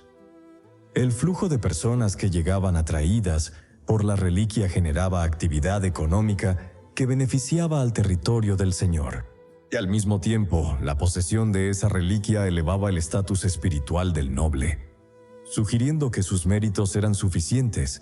El flujo de personas que llegaban atraídas por la reliquia generaba actividad económica que beneficiaba al territorio del Señor. Y al mismo tiempo, la posesión de esa reliquia elevaba el estatus espiritual del noble, sugiriendo que sus méritos eran suficientes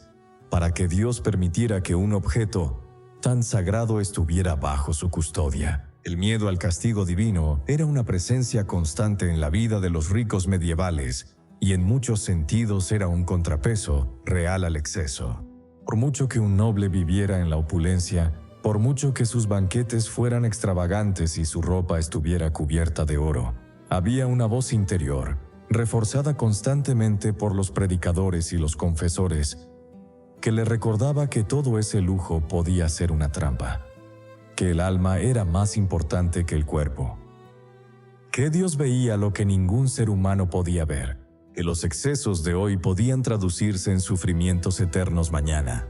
para que Dios permitiera que un objeto tan sagrado estuviera bajo su custodia. El miedo al castigo divino era una presencia constante en la vida de los ricos medievales y en muchos sentidos era un contrapeso real al exceso. Por mucho que un noble viviera en la opulencia, por mucho que sus banquetes fueran extravagantes y su ropa estuviera cubierta de oro, había una voz interior, reforzada constantemente por los predicadores y los confesores, que le recordaba que todo ese lujo podía ser una trampa, que el alma era más importante que el cuerpo, que Dios veía lo que ningún ser humano podía ver, que los excesos de hoy podían traducirse en sufrimientos eternos mañana.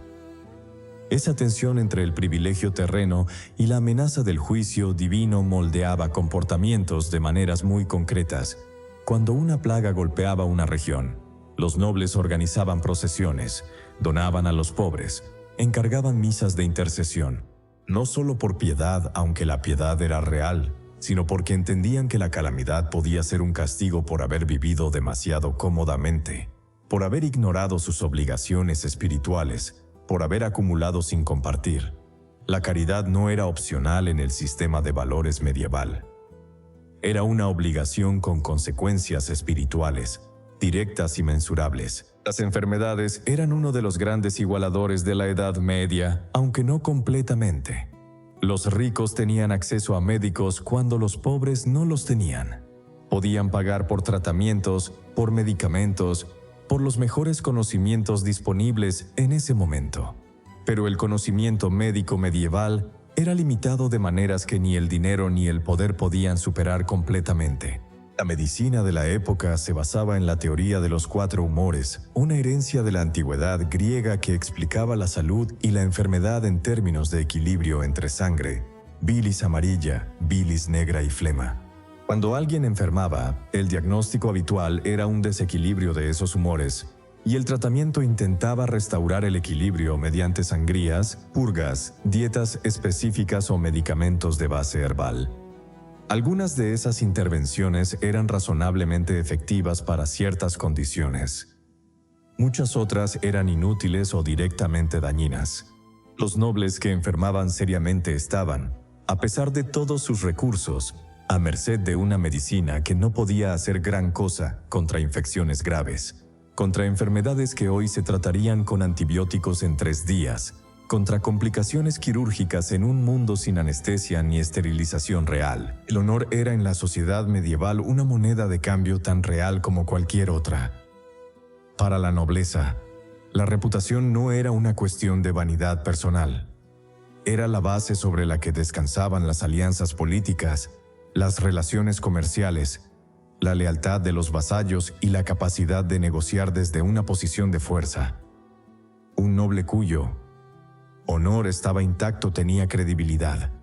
Esa tensión entre el privilegio terreno y la amenaza del juicio divino moldeaba comportamientos de maneras muy concretas. Cuando una plaga golpeaba una región, los nobles organizaban procesiones, donaban a los pobres, encargaban misas de intercesión, no solo por piedad, aunque la piedad era real, sino porque entendían que la calamidad podía ser un castigo por haber vivido demasiado cómodamente, por haber ignorado sus obligaciones espirituales, por haber acumulado sin compartir. La caridad no era opcional en el sistema de valores medieval. Era una obligación con consecuencias espirituales, directas y mensurables. Las enfermedades eran uno de los grandes igualadores de la Edad Media, aunque no completamente. Los ricos tenían acceso a médicos cuando los pobres no los tenían. Podían pagar por tratamientos, por medicamentos, por los mejores conocimientos disponibles en ese momento. Pero el conocimiento médico medieval era limitado de maneras que ni el dinero ni el poder podían superar completamente. La medicina de la época se basaba en la teoría de los 4 humores, una herencia de la antigüedad griega que explicaba la salud y la enfermedad en términos de equilibrio entre sangre, bilis amarilla, bilis negra y flema. Cuando alguien enfermaba, el diagnóstico habitual era un desequilibrio de esos humores, y el tratamiento intentaba restaurar el equilibrio mediante sangrías, purgas, dietas específicas o medicamentos de base herbal. Algunas de esas intervenciones eran razonablemente efectivas para ciertas condiciones. Muchas otras eran inútiles o directamente dañinas. Los nobles que enfermaban seriamente estaban, a pesar de todos sus recursos, a merced de una medicina que no podía hacer gran cosa contra infecciones graves, contra enfermedades que hoy se tratarían con antibióticos en 3 días, contra complicaciones quirúrgicas en un mundo sin anestesia ni esterilización real. El honor era en la sociedad medieval una moneda de cambio tan real como cualquier otra. Para la nobleza, la reputación no era una cuestión de vanidad personal. Era la base sobre la que descansaban las alianzas políticas, las relaciones comerciales, la lealtad de los vasallos y la capacidad de negociar desde una posición de fuerza. Un noble cuyo honor estaba intacto tenía credibilidad.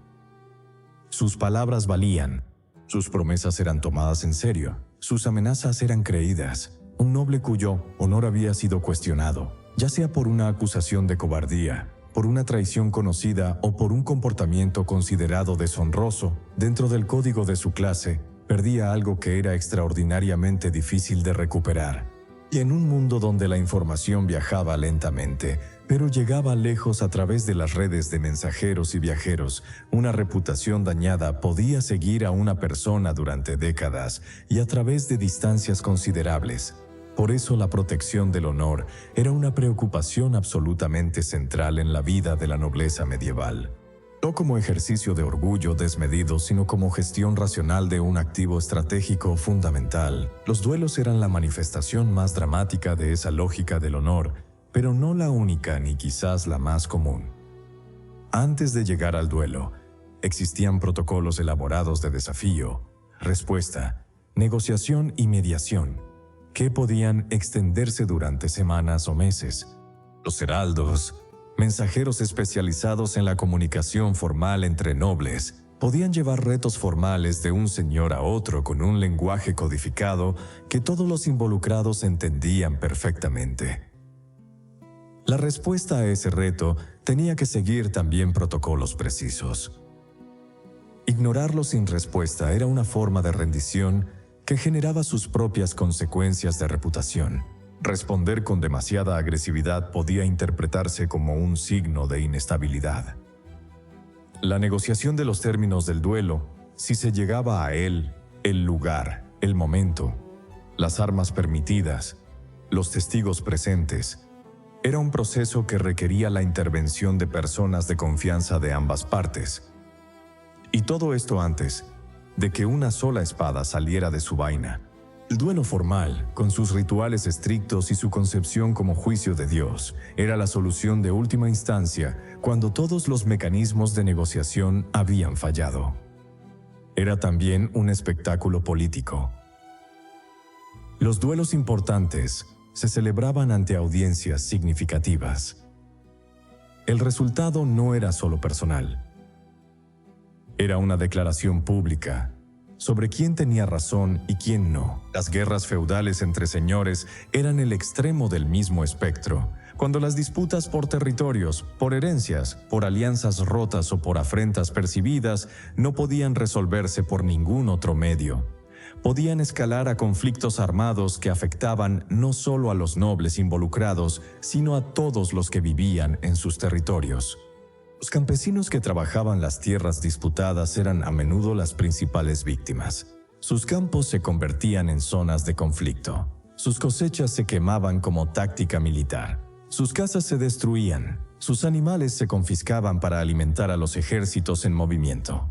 Sus palabras valían, sus promesas eran tomadas en serio, sus amenazas eran creídas. Un noble cuyo honor había sido cuestionado, ya sea por una acusación de cobardía, por una traición conocida o por un comportamiento considerado deshonroso dentro del código de su clase, perdía algo que era extraordinariamente difícil de recuperar. Y en un mundo donde la información viajaba lentamente, pero llegaba lejos a través de las redes de mensajeros y viajeros, una reputación dañada podía seguir a una persona durante décadas y a través de distancias considerables. Por eso la protección del honor era una preocupación absolutamente central en la vida de la nobleza medieval. No como ejercicio de orgullo desmedido, sino como gestión racional de un activo estratégico fundamental. Los duelos eran la manifestación más dramática de esa lógica del honor, pero no la única ni quizás la más común. Antes de llegar al duelo, existían protocolos elaborados de desafío, respuesta, negociación y mediación, que podían extenderse durante semanas o meses. Los heraldos, mensajeros especializados en la comunicación formal entre nobles, podían llevar retos formales de un señor a otro con un lenguaje codificado que todos los involucrados entendían perfectamente. La respuesta a ese reto tenía que seguir también protocolos precisos. Ignorarlo sin respuesta era una forma de rendición que generaba sus propias consecuencias de reputación. Responder con demasiada agresividad podía interpretarse como un signo de inestabilidad. La negociación de los términos del duelo, si se llegaba a él, el lugar, el momento, las armas permitidas, los testigos presentes, era un proceso que requería la intervención de personas de confianza de ambas partes. Y todo esto antes de que una sola espada saliera de su vaina. El duelo formal, con sus rituales estrictos y su concepción como juicio de Dios, era la solución de última instancia cuando todos los mecanismos de negociación habían fallado. Era también un espectáculo político. Los duelos importantes se celebraban ante audiencias significativas. El resultado no era solo personal. Era una declaración pública sobre quién tenía razón y quién no. Las guerras feudales entre señores eran el extremo del mismo espectro, cuando las disputas por territorios, por herencias, por alianzas rotas o por afrentas percibidas no podían resolverse por ningún otro medio. Podían escalar a conflictos armados que afectaban no solo a los nobles involucrados, sino a todos los que vivían en sus territorios. Los campesinos que trabajaban las tierras disputadas eran a menudo las principales víctimas. Sus campos se convertían en zonas de conflicto. Sus cosechas se quemaban como táctica militar. Sus casas se destruían. Sus animales se confiscaban para alimentar a los ejércitos en movimiento.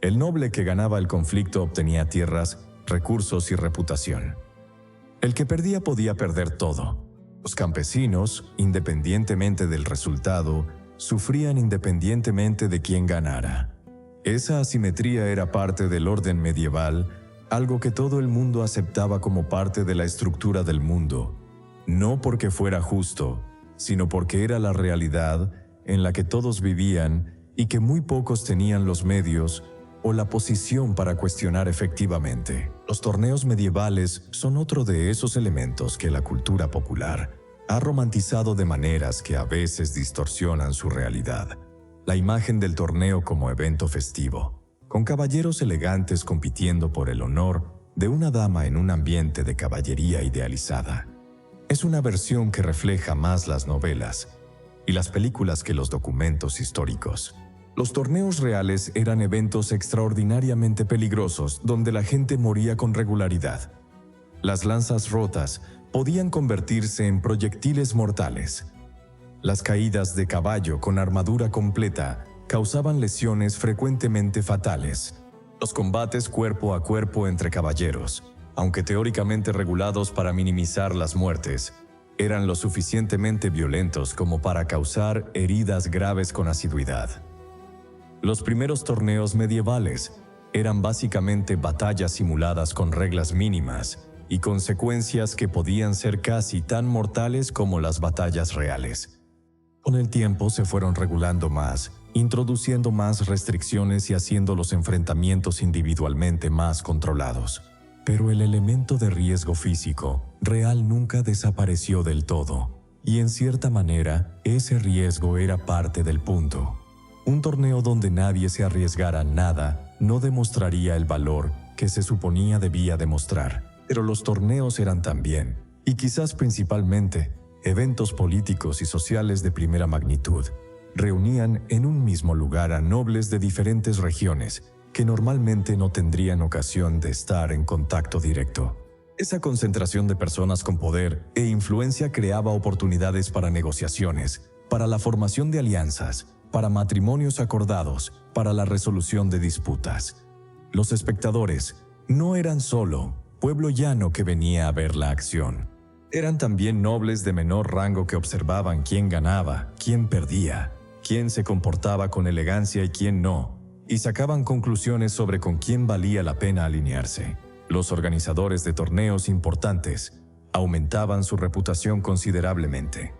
El noble que ganaba el conflicto obtenía tierras, recursos y reputación. El que perdía podía perder todo. Los campesinos, independientemente del resultado, sufrían independientemente de quién ganara. Esa asimetría era parte del orden medieval, algo que todo el mundo aceptaba como parte de la estructura del mundo, no porque fuera justo, sino porque era la realidad en la que todos vivían y que muy pocos tenían los medios o la posición para cuestionar efectivamente. Los torneos medievales son otro de esos elementos que la cultura popular ha romantizado de maneras que a veces distorsionan su realidad. La imagen del torneo como evento festivo, con caballeros elegantes compitiendo por el honor de una dama en un ambiente de caballería idealizada, es una versión que refleja más las novelas y las películas que los documentos históricos. Los torneos reales eran eventos extraordinariamente peligrosos donde la gente moría con regularidad. Las lanzas rotas podían convertirse en proyectiles mortales. Las caídas de caballo con armadura completa causaban lesiones frecuentemente fatales. Los combates cuerpo a cuerpo entre caballeros, aunque teóricamente regulados para minimizar las muertes, eran lo suficientemente violentos como para causar heridas graves con asiduidad. Los primeros torneos medievales eran básicamente batallas simuladas con reglas mínimas y consecuencias que podían ser casi tan mortales como las batallas reales. Con el tiempo se fueron regulando más, introduciendo más restricciones y haciendo los enfrentamientos individualmente más controlados. Pero el elemento de riesgo físico real nunca desapareció del todo, y en cierta manera ese riesgo era parte del punto. Un torneo donde nadie se arriesgara nada no demostraría el valor que se suponía debía demostrar, pero los torneos eran también, y quizás principalmente, eventos políticos y sociales de primera magnitud. Reunían en un mismo lugar a nobles de diferentes regiones que normalmente no tendrían ocasión de estar en contacto directo. Esa concentración de personas con poder e influencia creaba oportunidades para negociaciones, para la formación de alianzas, para matrimonios acordados, para la resolución de disputas. Los espectadores no eran solo pueblo llano que venía a ver la acción. Eran también nobles de menor rango que observaban quién ganaba, quién perdía, quién se comportaba con elegancia y quién no, y sacaban conclusiones sobre con quién valía la pena alinearse. Los organizadores de torneos importantes aumentaban su reputación considerablemente.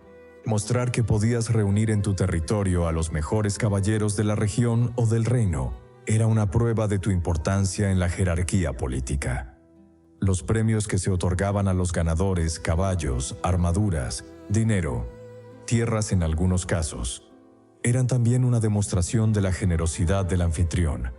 Mostrar que podías reunir en tu territorio a los mejores caballeros de la región o del reino era una prueba de tu importancia en la jerarquía política. Los premios que se otorgaban a los ganadores, caballos, armaduras, dinero, tierras en algunos casos, eran también una demostración de la generosidad del anfitrión,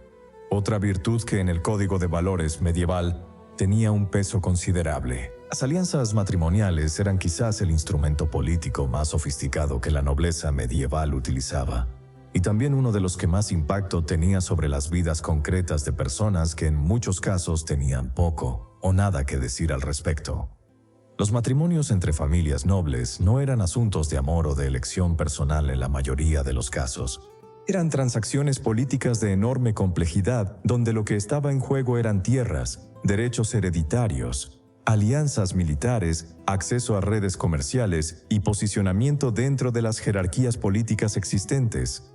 otra virtud que en el código de valores medieval tenía un peso considerable. Las alianzas matrimoniales eran quizás el instrumento político más sofisticado que la nobleza medieval utilizaba, y también uno de los que más impacto tenía sobre las vidas concretas de personas que en muchos casos tenían poco o nada que decir al respecto. Los matrimonios entre familias nobles no eran asuntos de amor o de elección personal en la mayoría de los casos. Eran transacciones políticas de enorme complejidad donde lo que estaba en juego eran tierras, derechos hereditarios, alianzas militares, acceso a redes comerciales y posicionamiento dentro de las jerarquías políticas existentes.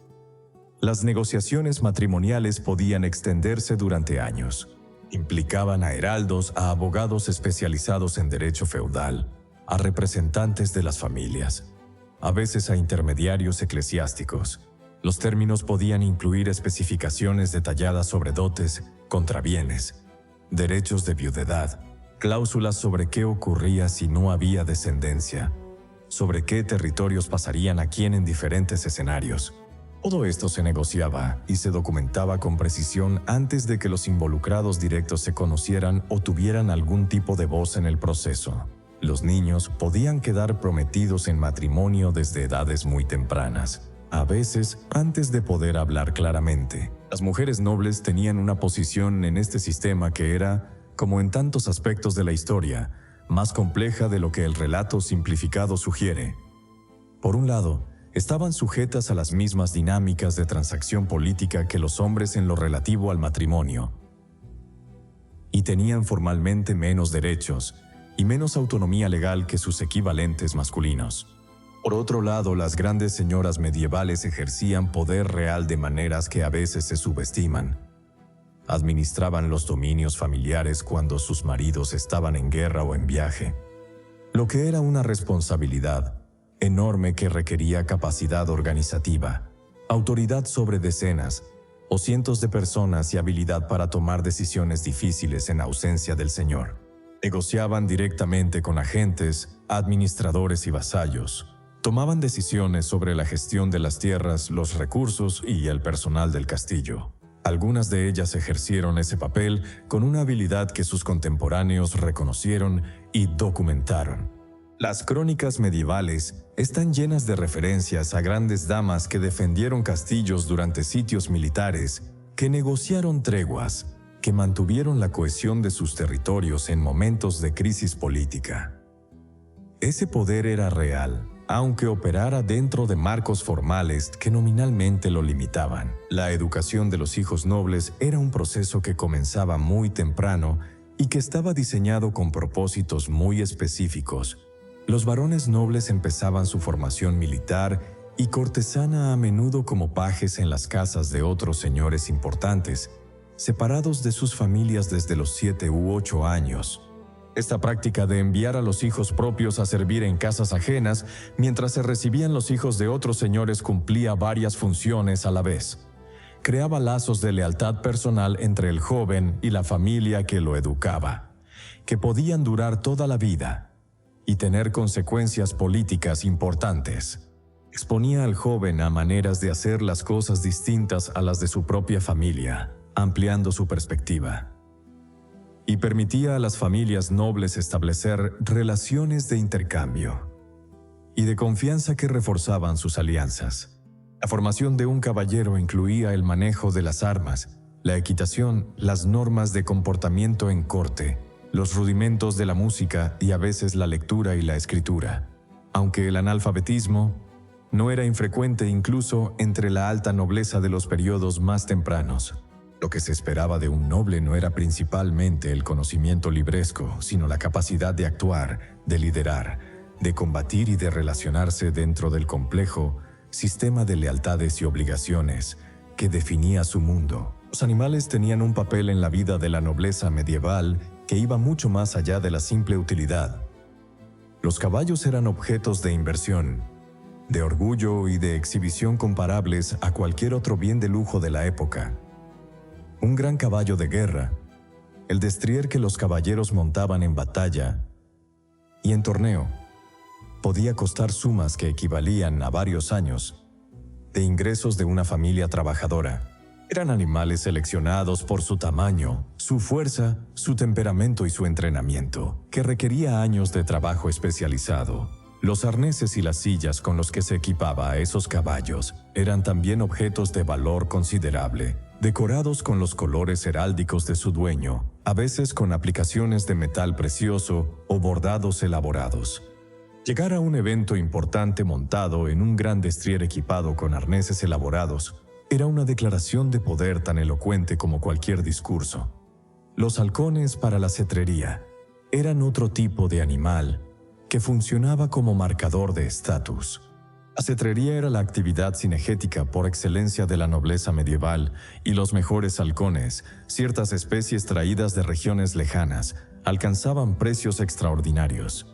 Las negociaciones matrimoniales podían extenderse durante años. Implicaban a heraldos, a abogados especializados en derecho feudal, a representantes de las familias, a veces a intermediarios eclesiásticos. Los términos podían incluir especificaciones detalladas sobre dotes, contrabienes, derechos de viudedad, cláusulas sobre qué ocurría si no había descendencia, sobre qué territorios pasarían a quién en diferentes escenarios. Todo esto se negociaba y se documentaba con precisión antes de que los involucrados directos se conocieran o tuvieran algún tipo de voz en el proceso. Los niños podían quedar prometidos en matrimonio desde edades muy tempranas, a veces antes de poder hablar claramente. Las mujeres nobles tenían una posición en este sistema que era, como en tantos aspectos de la historia, más compleja de lo que el relato simplificado sugiere. Por un lado, estaban sujetas a las mismas dinámicas de transacción política que los hombres en lo relativo al matrimonio, y tenían formalmente menos derechos y menos autonomía legal que sus equivalentes masculinos. Por otro lado, las grandes señoras medievales ejercían poder real de maneras que a veces se subestiman. Administraban los dominios familiares cuando sus maridos estaban en guerra o en viaje, lo que era una responsabilidad enorme que requería capacidad organizativa, autoridad sobre decenas o cientos de personas y habilidad para tomar decisiones difíciles en ausencia del señor. Negociaban directamente con agentes, administradores y vasallos. Tomaban decisiones sobre la gestión de las tierras, los recursos y el personal del castillo. Algunas de ellas ejercieron ese papel con una habilidad que sus contemporáneos reconocieron y documentaron. Las crónicas medievales están llenas de referencias a grandes damas que defendieron castillos durante sitios militares, que negociaron treguas, que mantuvieron la cohesión de sus territorios en momentos de crisis política. Ese poder era real, aunque operara dentro de marcos formales que nominalmente lo limitaban. La educación de los hijos nobles era un proceso que comenzaba muy temprano y que estaba diseñado con propósitos muy específicos. Los varones nobles empezaban su formación militar y cortesana a menudo como pajes en las casas de otros señores importantes, separados de sus familias desde los 7 u 8 años. Esta práctica de enviar a los hijos propios a servir en casas ajenas mientras se recibían los hijos de otros señores cumplía varias funciones a la vez. Creaba lazos de lealtad personal entre el joven y la familia que lo educaba, que podían durar toda la vida y tener consecuencias políticas importantes. Exponía al joven a maneras de hacer las cosas distintas a las de su propia familia, ampliando su perspectiva. Y permitía a las familias nobles establecer relaciones de intercambio y de confianza que reforzaban sus alianzas. La formación de un caballero incluía el manejo de las armas, la equitación, las normas de comportamiento en corte, los rudimentos de la música y a veces la lectura y la escritura. Aunque el analfabetismo no era infrecuente incluso entre la alta nobleza de los periodos más tempranos. Lo que se esperaba de un noble no era principalmente el conocimiento libresco, sino la capacidad de actuar, de liderar, de combatir y de relacionarse dentro del complejo sistema de lealtades y obligaciones que definía su mundo. Los animales tenían un papel en la vida de la nobleza medieval que iba mucho más allá de la simple utilidad. Los caballos eran objetos de inversión, de orgullo y de exhibición comparables a cualquier otro bien de lujo de la época. Un gran caballo de guerra, el destrier que los caballeros montaban en batalla y en torneo, podía costar sumas que equivalían a varios años de ingresos de una familia trabajadora. Eran animales seleccionados por su tamaño, su fuerza, su temperamento y su entrenamiento, que requería años de trabajo especializado. Los arneses y las sillas con los que se equipaba a esos caballos eran también objetos de valor considerable, decorados con los colores heráldicos de su dueño, a veces con aplicaciones de metal precioso o bordados elaborados. Llegar a un evento importante montado en un gran destrier equipado con arneses elaborados era una declaración de poder tan elocuente como cualquier discurso. Los halcones para la cetrería eran otro tipo de animal que funcionaba como marcador de estatus. La cetrería era la actividad cinegética por excelencia de la nobleza medieval y los mejores halcones, ciertas especies traídas de regiones lejanas, alcanzaban precios extraordinarios.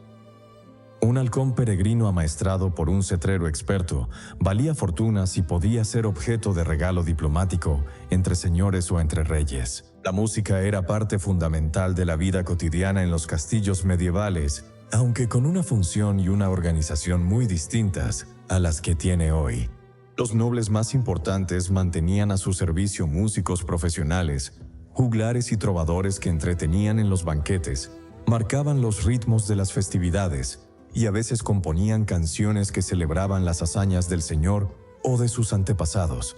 Un halcón peregrino amaestrado por un cetrero experto valía fortunas y podía ser objeto de regalo diplomático entre señores o entre reyes. La música era parte fundamental de la vida cotidiana en los castillos medievales, aunque con una función y una organización muy distintas a las que tiene hoy. Los nobles más importantes mantenían a su servicio músicos profesionales, juglares y trovadores que entretenían en los banquetes, marcaban los ritmos de las festividades y a veces componían canciones que celebraban las hazañas del señor o de sus antepasados.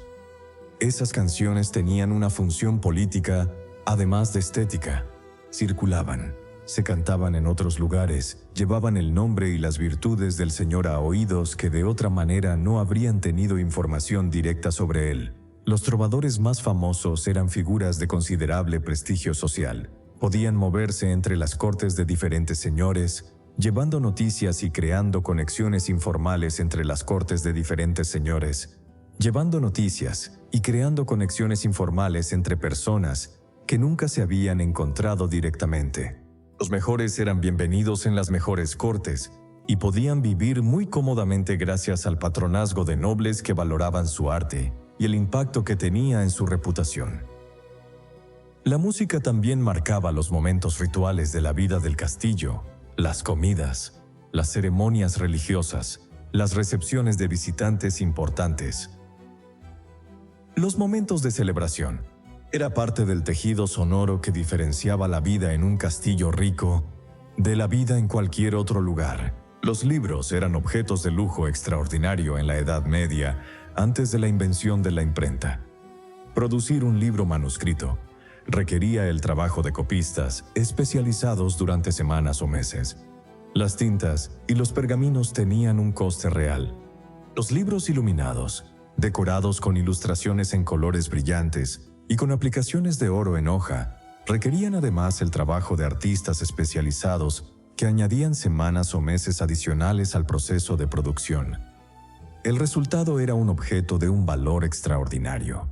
Esas canciones tenían una función política, además de estética. Circulaban, se cantaban en otros lugares, llevaban el nombre y las virtudes del señor a oídos que de otra manera no habrían tenido información directa sobre él. Los trovadores más famosos eran figuras de considerable prestigio social. Podían moverse entre las cortes de diferentes señores, llevando noticias y creando conexiones informales entre las cortes de diferentes señores, llevando noticias y creando conexiones informales entre personas que nunca se habían encontrado directamente. Los mejores eran bienvenidos en las mejores cortes y podían vivir muy cómodamente gracias al patronazgo de nobles que valoraban su arte y el impacto que tenía en su reputación. La música también marcaba los momentos rituales de la vida del castillo, las comidas, las ceremonias religiosas, las recepciones de visitantes importantes. Los momentos de celebración era parte del tejido sonoro que diferenciaba la vida en un castillo rico de la vida en cualquier otro lugar. Los libros eran objetos de lujo extraordinario en la Edad Media, antes de la invención de la imprenta. Producir un libro manuscrito requería el trabajo de copistas especializados durante semanas o meses. Las tintas y los pergaminos tenían un coste real. Los libros iluminados, decorados con ilustraciones en colores brillantes y con aplicaciones de oro en hoja, requerían además el trabajo de artistas especializados que añadían semanas o meses adicionales al proceso de producción. El resultado era un objeto de un valor extraordinario,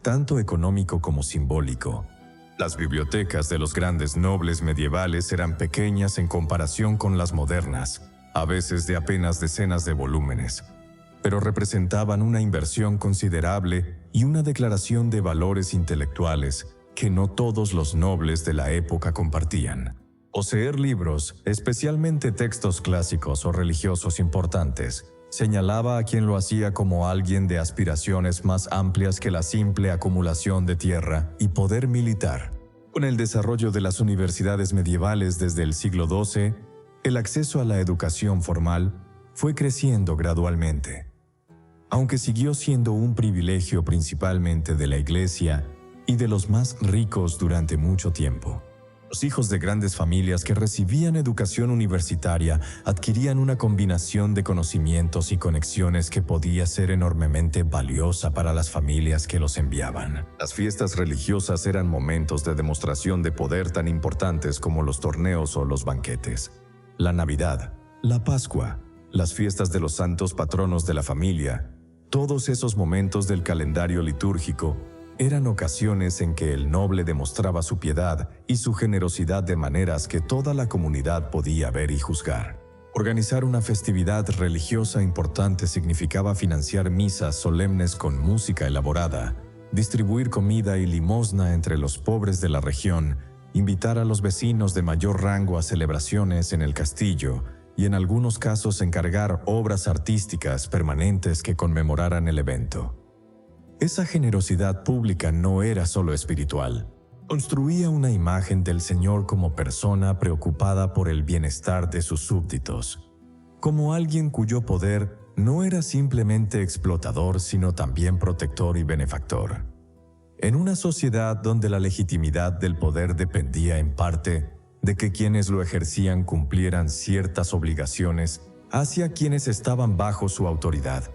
tanto económico como simbólico. Las bibliotecas de los grandes nobles medievales eran pequeñas en comparación con las modernas, a veces de apenas decenas de volúmenes, pero representaban una inversión considerable y una declaración de valores intelectuales que no todos los nobles de la época compartían. Poseer libros, especialmente textos clásicos o religiosos importantes, señalaba a quien lo hacía como alguien de aspiraciones más amplias que la simple acumulación de tierra y poder militar. Con el desarrollo de las universidades medievales desde el siglo XII, el acceso a la educación formal fue creciendo gradualmente. Aunque siguió siendo un privilegio principalmente de la Iglesia y de los más ricos durante mucho tiempo. Los hijos de grandes familias que recibían educación universitaria adquirían una combinación de conocimientos y conexiones que podía ser enormemente valiosa para las familias que los enviaban. Las fiestas religiosas eran momentos de demostración de poder tan importantes como los torneos o los banquetes. La Navidad, la Pascua, las fiestas de los santos patronos de la familia, todos esos momentos del calendario litúrgico eran ocasiones en que el noble demostraba su piedad y su generosidad de maneras que toda la comunidad podía ver y juzgar. Organizar una festividad religiosa importante significaba financiar misas solemnes con música elaborada, distribuir comida y limosna entre los pobres de la región, invitar a los vecinos de mayor rango a celebraciones en el castillo y en algunos casos encargar obras artísticas permanentes que conmemoraran el evento. Esa generosidad pública no era solo espiritual. Construía una imagen del Señor como persona preocupada por el bienestar de sus súbditos, como alguien cuyo poder no era simplemente explotador, sino también protector y benefactor. En una sociedad donde la legitimidad del poder dependía en parte de que quienes lo ejercían cumplieran ciertas obligaciones hacia quienes estaban bajo su autoridad,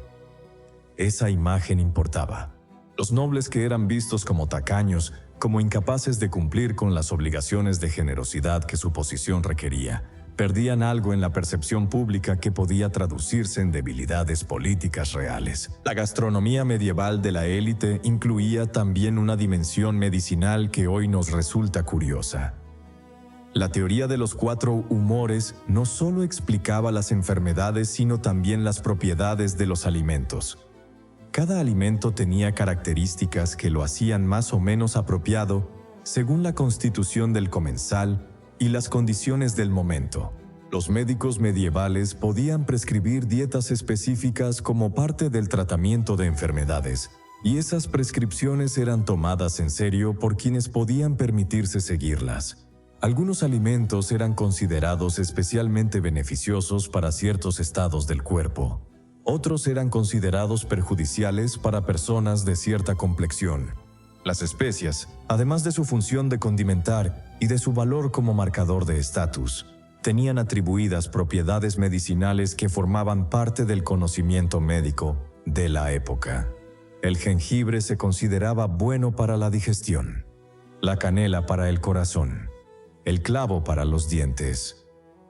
esa imagen importaba. Los nobles que eran vistos como tacaños, como incapaces de cumplir con las obligaciones de generosidad que su posición requería, perdían algo en la percepción pública que podía traducirse en debilidades políticas reales. La gastronomía medieval de la élite incluía también una dimensión medicinal que hoy nos resulta curiosa. La teoría de los 4 humores no solo explicaba las enfermedades, sino también las propiedades de los alimentos. Cada alimento tenía características que lo hacían más o menos apropiado según la constitución del comensal y las condiciones del momento. Los médicos medievales podían prescribir dietas específicas como parte del tratamiento de enfermedades, y esas prescripciones eran tomadas en serio por quienes podían permitirse seguirlas. Algunos alimentos eran considerados especialmente beneficiosos para ciertos estados del cuerpo. Otros eran considerados perjudiciales para personas de cierta complexión. Las especias, además de su función de condimentar y de su valor como marcador de estatus, tenían atribuidas propiedades medicinales que formaban parte del conocimiento médico de la época. El jengibre se consideraba bueno para la digestión, la canela para el corazón, el clavo para los dientes.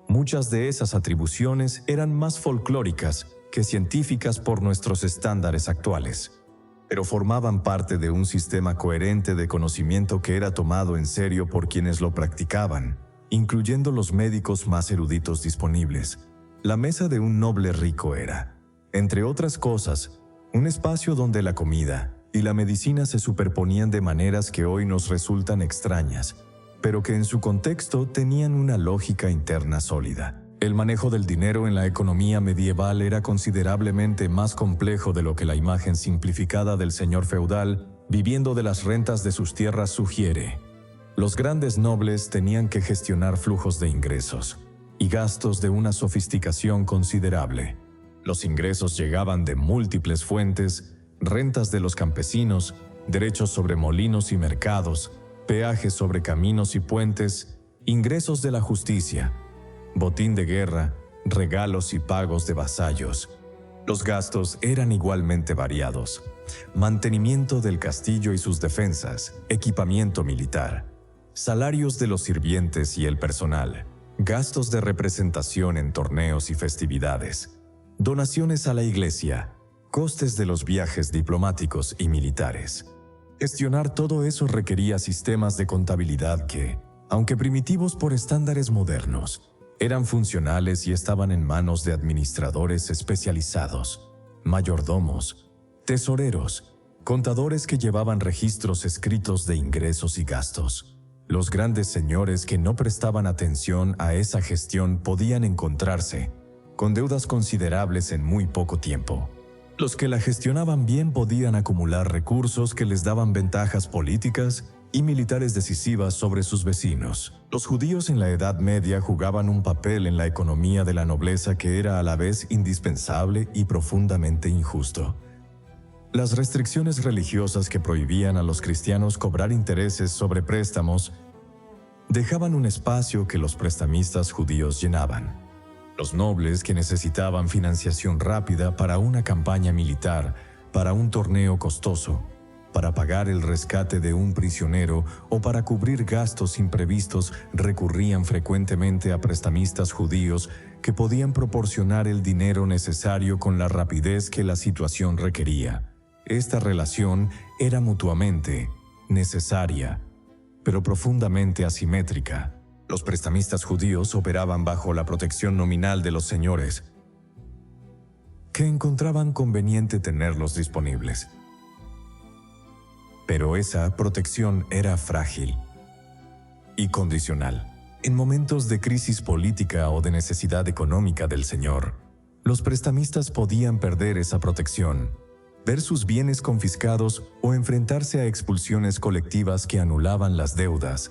Muchas de esas atribuciones eran más folclóricas que científicas por nuestros estándares actuales, pero formaban parte de un sistema coherente de conocimiento que era tomado en serio por quienes lo practicaban, incluyendo los médicos más eruditos disponibles. La mesa de un noble rico era, entre otras cosas, un espacio donde la comida y la medicina se superponían de maneras que hoy nos resultan extrañas, pero que en su contexto tenían una lógica interna sólida. El manejo del dinero en la economía medieval era considerablemente más complejo de lo que la imagen simplificada del señor feudal viviendo de las rentas de sus tierras sugiere. Los grandes nobles tenían que gestionar flujos de ingresos y gastos de una sofisticación considerable. Los ingresos llegaban de múltiples fuentes: rentas de los campesinos, derechos sobre molinos y mercados, peajes sobre caminos y puentes, ingresos de la justicia, botín de guerra, regalos y pagos de vasallos. Los gastos eran igualmente variados: mantenimiento del castillo y sus defensas, equipamiento militar, salarios de los sirvientes y el personal, gastos de representación en torneos y festividades, donaciones a la iglesia, costes de los viajes diplomáticos y militares. Gestionar todo eso requería sistemas de contabilidad que, aunque primitivos por estándares modernos, eran funcionales y estaban en manos de administradores especializados, mayordomos, tesoreros, contadores que llevaban registros escritos de ingresos y gastos. Los grandes señores que no prestaban atención a esa gestión podían encontrarse con deudas considerables en muy poco tiempo. Los que la gestionaban bien podían acumular recursos que les daban ventajas políticas y militares decisivas sobre sus vecinos. Los judíos en la Edad Media jugaban un papel en la economía de la nobleza que era a la vez indispensable y profundamente injusto. Las restricciones religiosas que prohibían a los cristianos cobrar intereses sobre préstamos dejaban un espacio que los prestamistas judíos llenaban. Los nobles que necesitaban financiación rápida para una campaña militar, para un torneo costoso, para pagar el rescate de un prisionero o para cubrir gastos imprevistos, recurrían frecuentemente a prestamistas judíos que podían proporcionar el dinero necesario con la rapidez que la situación requería. Esta relación era mutuamente necesaria, pero profundamente asimétrica. Los prestamistas judíos operaban bajo la protección nominal de los señores, que encontraban conveniente tenerlos disponibles. Pero esa protección era frágil y condicional. En momentos de crisis política o de necesidad económica del señor, los prestamistas podían perder esa protección, ver sus bienes confiscados o enfrentarse a expulsiones colectivas que anulaban las deudas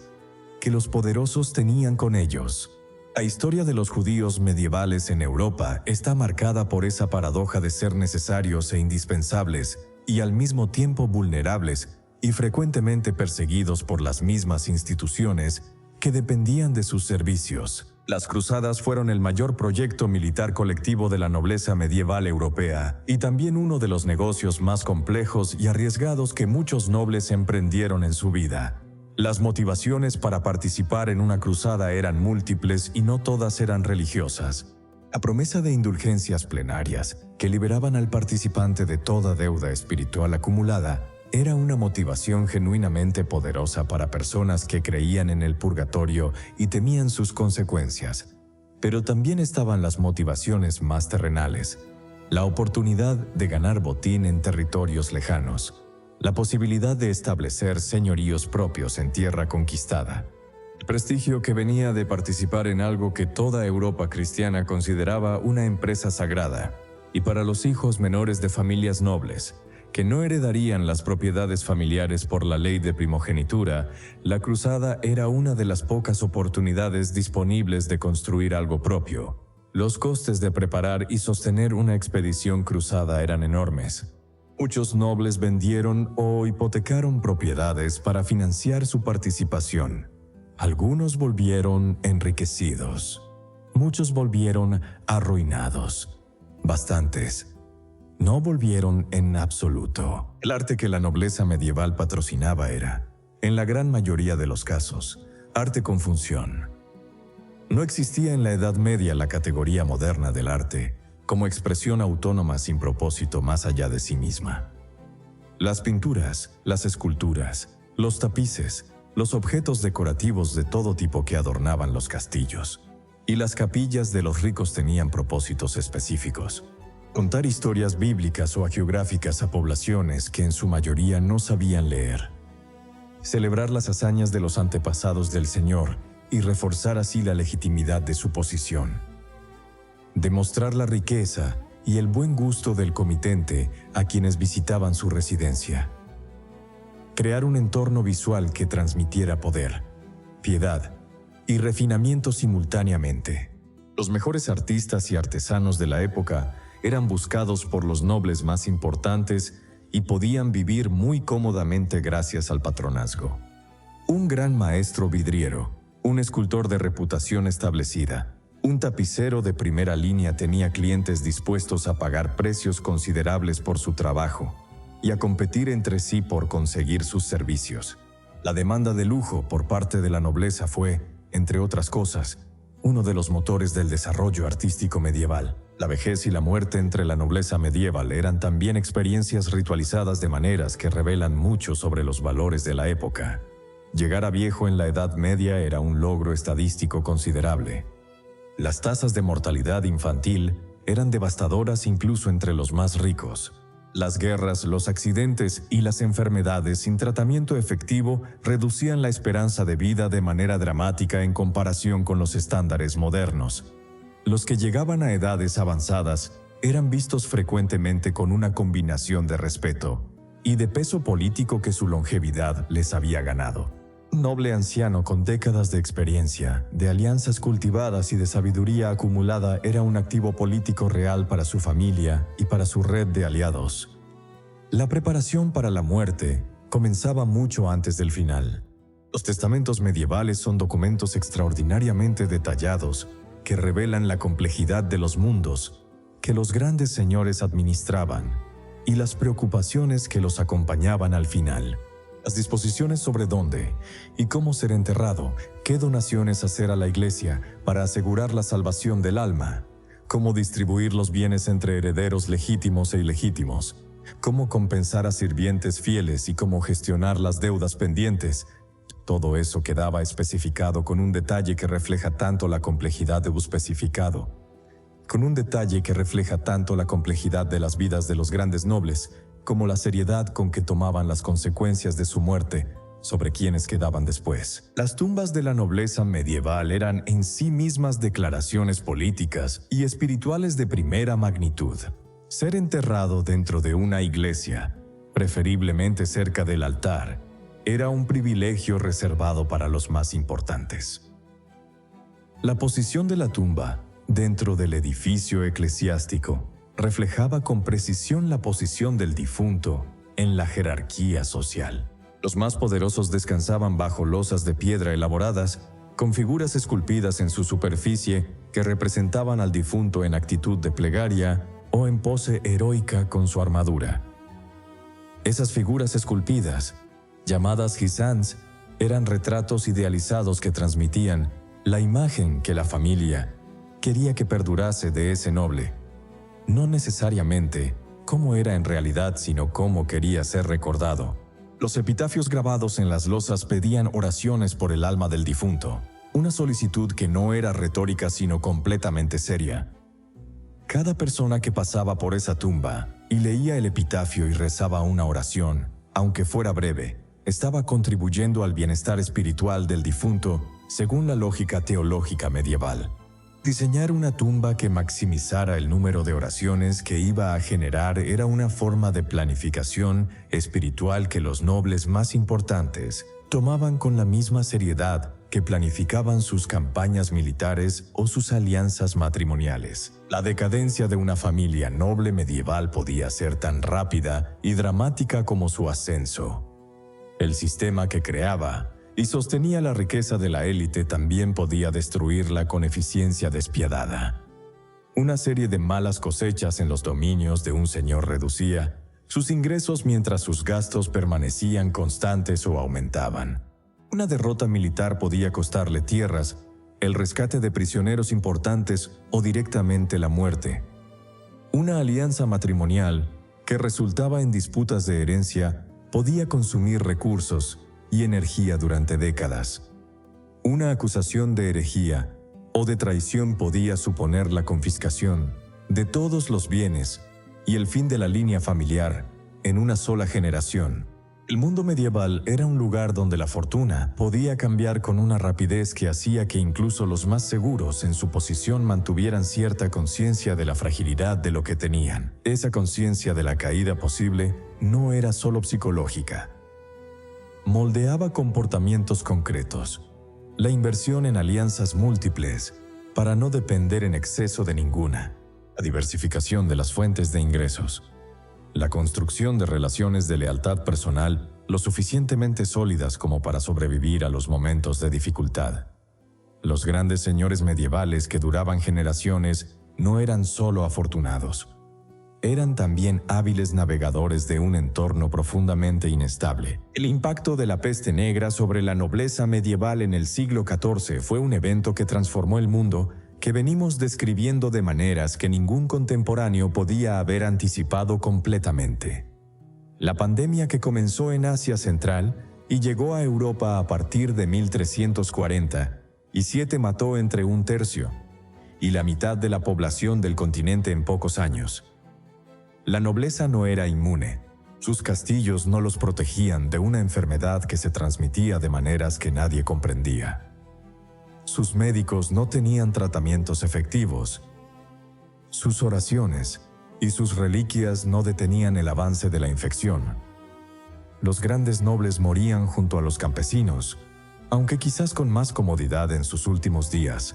que los poderosos tenían con ellos. La historia de los judíos medievales en Europa está marcada por esa paradoja de ser necesarios e indispensables y al mismo tiempo vulnerables y frecuentemente perseguidos por las mismas instituciones que dependían de sus servicios. Las cruzadas fueron el mayor proyecto militar colectivo de la nobleza medieval europea y también uno de los negocios más complejos y arriesgados que muchos nobles emprendieron en su vida. Las motivaciones para participar en una cruzada eran múltiples y no todas eran religiosas. La promesa de indulgencias plenarias, que liberaban al participante de toda deuda espiritual acumulada, era una motivación genuinamente poderosa para personas que creían en el purgatorio y temían sus consecuencias. Pero también estaban las motivaciones más terrenales, la oportunidad de ganar botín en territorios lejanos, la posibilidad de establecer señoríos propios en tierra conquistada, el prestigio que venía de participar en algo que toda Europa cristiana consideraba una empresa sagrada, y para los hijos menores de familias nobles, que no heredarían las propiedades familiares por la ley de primogenitura, la cruzada era una de las pocas oportunidades disponibles de construir algo propio. Los costes de preparar y sostener una expedición cruzada eran enormes. Muchos nobles vendieron o hipotecaron propiedades para financiar su participación. Algunos volvieron enriquecidos. Muchos volvieron arruinados. Bastantes no volvieron en absoluto. El arte que la nobleza medieval patrocinaba era, en la gran mayoría de los casos, arte con función. No existía en la Edad Media la categoría moderna del arte, como expresión autónoma sin propósito más allá de sí misma. Las pinturas, las esculturas, los tapices, los objetos decorativos de todo tipo que adornaban los castillos y las capillas de los ricos tenían propósitos específicos. Contar historias bíblicas o hagiográficas a poblaciones que en su mayoría no sabían leer. Celebrar las hazañas de los antepasados del Señor y reforzar así la legitimidad de su posición. Demostrar la riqueza y el buen gusto del comitente a quienes visitaban su residencia. Crear un entorno visual que transmitiera poder, piedad y refinamiento simultáneamente. Los mejores artistas y artesanos de la época eran buscados por los nobles más importantes y podían vivir muy cómodamente gracias al patronazgo. Un gran maestro vidriero, un escultor de reputación establecida, un tapicero de primera línea tenía clientes dispuestos a pagar precios considerables por su trabajo y a competir entre sí por conseguir sus servicios. La demanda de lujo por parte de la nobleza fue, entre otras cosas, uno de los motores del desarrollo artístico medieval. La vejez y la muerte entre la nobleza medieval eran también experiencias ritualizadas de maneras que revelan mucho sobre los valores de la época. Llegar a viejo en la Edad Media era un logro estadístico considerable. Las tasas de mortalidad infantil eran devastadoras incluso entre los más ricos. Las guerras, los accidentes y las enfermedades sin tratamiento efectivo reducían la esperanza de vida de manera dramática en comparación con los estándares modernos. Los que llegaban a edades avanzadas eran vistos frecuentemente con una combinación de respeto y de peso político que su longevidad les había ganado. Un noble anciano con décadas de experiencia, de alianzas cultivadas y de sabiduría acumulada era un activo político real para su familia y para su red de aliados. La preparación para la muerte comenzaba mucho antes del final. Los testamentos medievales son documentos extraordinariamente detallados que revelan la complejidad de los mundos que los grandes señores administraban y las preocupaciones que los acompañaban al final. Las disposiciones sobre dónde y cómo ser enterrado, qué donaciones hacer a la iglesia para asegurar la salvación del alma, cómo distribuir los bienes entre herederos legítimos e ilegítimos, cómo compensar a sirvientes fieles y cómo gestionar las deudas pendientes. Todo eso quedaba especificado con un detalle que refleja tanto la complejidad de lo especificado, de las vidas de los grandes nobles, como la seriedad con que tomaban las consecuencias de su muerte sobre quienes quedaban después. Las tumbas de la nobleza medieval eran en sí mismas declaraciones políticas y espirituales de primera magnitud. Ser enterrado dentro de una iglesia, preferiblemente cerca del altar, era un privilegio reservado para los más importantes. La posición de la tumba dentro del edificio eclesiástico reflejaba con precisión la posición del difunto en la jerarquía social. Los más poderosos descansaban bajo losas de piedra elaboradas, con figuras esculpidas en su superficie que representaban al difunto en actitud de plegaria o en pose heroica con su armadura. Esas figuras esculpidas, llamadas gisans, eran retratos idealizados que transmitían la imagen que la familia quería que perdurase de ese noble. No necesariamente cómo era en realidad, sino cómo quería ser recordado. Los epitafios grabados en las losas pedían oraciones por el alma del difunto, una solicitud que no era retórica sino completamente seria. Cada persona que pasaba por esa tumba y leía el epitafio y rezaba una oración, aunque fuera breve, estaba contribuyendo al bienestar espiritual del difunto según la lógica teológica medieval. Diseñar una tumba que maximizara el número de oraciones que iba a generar era una forma de planificación espiritual que los nobles más importantes tomaban con la misma seriedad que planificaban sus campañas militares o sus alianzas matrimoniales. La decadencia de una familia noble medieval podía ser tan rápida y dramática como su ascenso. El sistema que creaba y sostenía la riqueza de la élite también podía destruirla con eficiencia despiadada. Una serie de malas cosechas en los dominios de un señor reducía sus ingresos mientras sus gastos permanecían constantes o aumentaban. Una derrota militar podía costarle tierras, el rescate de prisioneros importantes o directamente la muerte. Una alianza matrimonial que resultaba en disputas de herencia podía consumir recursos y energía durante décadas. Una acusación de herejía o de traición podía suponer la confiscación de todos los bienes y el fin de la línea familiar en una sola generación. El mundo medieval era un lugar donde la fortuna podía cambiar con una rapidez que hacía que incluso los más seguros en su posición mantuvieran cierta conciencia de la fragilidad de lo que tenían. Esa conciencia de la caída posible no era solo psicológica. Moldeaba comportamientos concretos. La inversión en alianzas múltiples para no depender en exceso de ninguna. La diversificación de las fuentes de ingresos. La construcción de relaciones de lealtad personal lo suficientemente sólidas como para sobrevivir a los momentos de dificultad. Los grandes señores medievales que duraban generaciones no eran solo afortunados. eran también hábiles navegadores de un entorno profundamente inestable. El impacto de la peste negra sobre la nobleza medieval en el siglo XIV fue un evento que transformó el mundo que venimos describiendo de maneras que ningún contemporáneo podía haber anticipado completamente. La pandemia que comenzó en Asia Central y llegó a Europa a partir de 1347 mató entre un tercio y la mitad de la población del continente en pocos años. La nobleza no era inmune. Sus castillos no los protegían de una enfermedad que se transmitía de maneras que nadie comprendía. Sus médicos no tenían tratamientos efectivos. Sus oraciones y sus reliquias no detenían el avance de la infección. Los grandes nobles morían junto a los campesinos, aunque quizás con más comodidad en sus últimos días.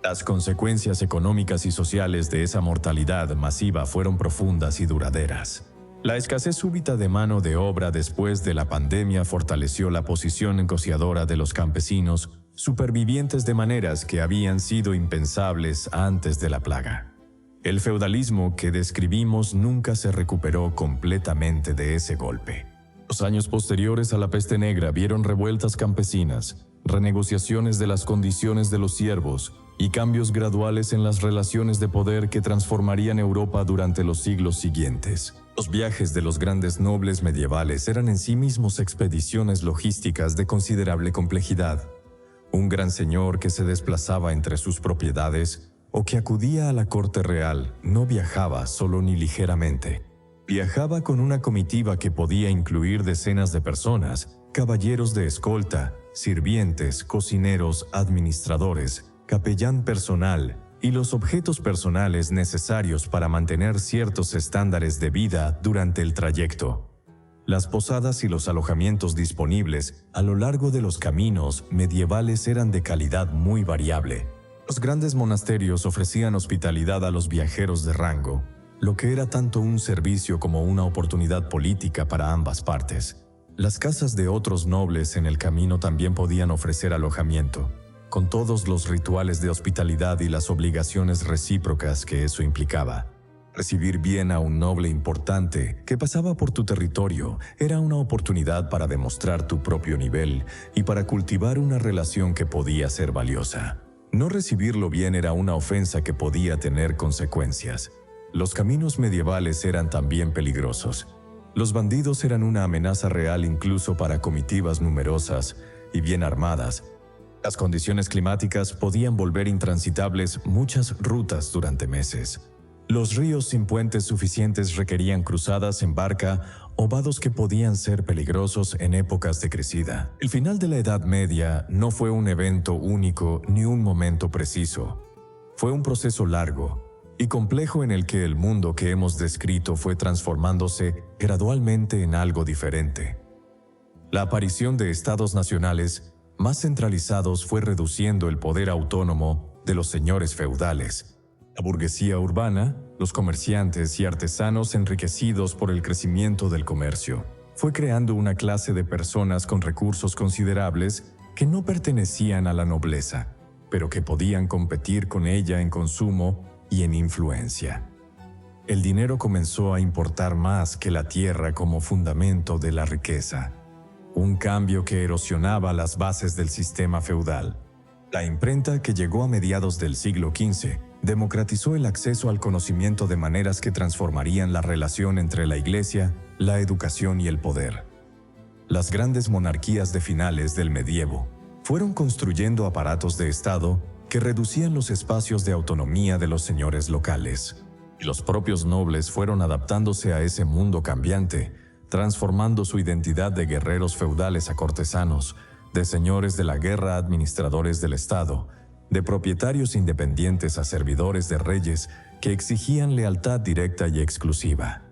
Las consecuencias económicas y sociales de esa mortalidad masiva fueron profundas y duraderas. La escasez súbita de mano de obra después de la pandemia fortaleció la posición negociadora de los campesinos, supervivientes de maneras que habían sido impensables antes de la plaga. El feudalismo que describimos nunca se recuperó completamente de ese golpe. Los años posteriores a la peste negra vieron revueltas campesinas, renegociaciones de las condiciones de los siervos y cambios graduales en las relaciones de poder que transformarían Europa durante los siglos siguientes. Los viajes de los grandes nobles medievales eran en sí mismos expediciones logísticas de considerable complejidad. Un gran señor que se desplazaba entre sus propiedades o que acudía a la corte real no viajaba solo ni ligeramente. Viajaba con una comitiva que podía incluir decenas de personas, caballeros de escolta, sirvientes, cocineros, administradores, capellán personal y los objetos personales necesarios para mantener ciertos estándares de vida durante el trayecto. Las posadas y los alojamientos disponibles a lo largo de los caminos medievales eran de calidad muy variable. Los grandes monasterios ofrecían hospitalidad a los viajeros de rango, lo que era tanto un servicio como una oportunidad política para ambas partes. Las casas de otros nobles en el camino también podían ofrecer alojamiento, con todos los rituales de hospitalidad y las obligaciones recíprocas que eso implicaba. Recibir bien a un noble importante que pasaba por tu territorio era una oportunidad para demostrar tu propio nivel y para cultivar una relación que podía ser valiosa. No recibirlo bien era una ofensa que podía tener consecuencias. Los caminos medievales eran también peligrosos. Los bandidos eran una amenaza real incluso para comitivas numerosas y bien armadas. Las condiciones climáticas podían volver intransitables muchas rutas durante meses. Los ríos sin puentes suficientes requerían cruzadas en barca o vados que podían ser peligrosos en épocas de crecida. El final de la Edad Media no fue un evento único ni un momento preciso. Fue un proceso largo y complejo en el que el mundo que hemos descrito fue transformándose gradualmente en algo diferente. La aparición de estados nacionales más centralizados fue reduciendo el poder autónomo de los señores feudales. La burguesía urbana, los comerciantes y artesanos enriquecidos por el crecimiento del comercio, fue creando una clase de personas con recursos considerables que no pertenecían a la nobleza, pero que podían competir con ella en consumo y en influencia. El dinero comenzó a importar más que la tierra como fundamento de la riqueza, un cambio que erosionaba las bases del sistema feudal. La imprenta, que llegó a mediados del siglo XV, democratizó el acceso al conocimiento de maneras que transformarían la relación entre la Iglesia, la educación y el poder. Las grandes monarquías de finales del medievo fueron construyendo aparatos de Estado que reducían los espacios de autonomía de los señores locales. Y los propios nobles fueron adaptándose a ese mundo cambiante, transformando su identidad de guerreros feudales a cortesanos, de señores de la guerra a administradores del Estado, de propietarios independientes a servidores de reyes que exigían lealtad directa y exclusiva.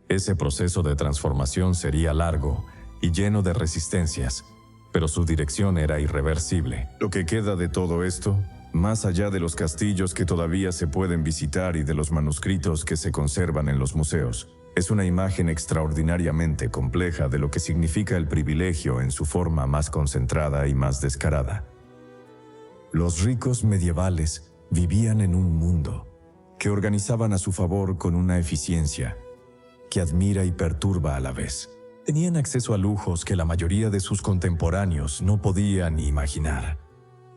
Ese proceso de transformación sería largo y lleno de resistencias, pero su dirección era irreversible. Lo que queda de todo esto, más allá de los castillos que todavía se pueden visitar y de los manuscritos que se conservan en los museos, es una imagen extraordinariamente compleja de lo que significa el privilegio en su forma más concentrada y más descarada. Los ricos medievales vivían en un mundo que organizaban a su favor con una eficiencia que admira y perturba a la vez. Tenían acceso a lujos que la mayoría de sus contemporáneos no podían ni imaginar.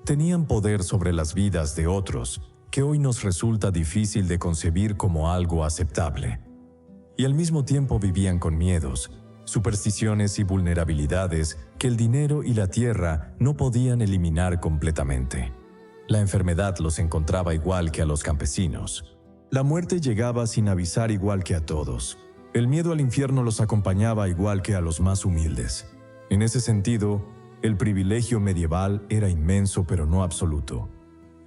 Tenían poder sobre las vidas de otros que hoy nos resulta difícil de concebir como algo aceptable. Y al mismo tiempo vivían con miedos, supersticiones y vulnerabilidades que el dinero y la tierra no podían eliminar completamente. La enfermedad los encontraba igual que a los campesinos. La muerte llegaba sin avisar igual que a todos. El miedo al infierno los acompañaba igual que a los más humildes. En ese sentido, el privilegio medieval era inmenso pero no absoluto.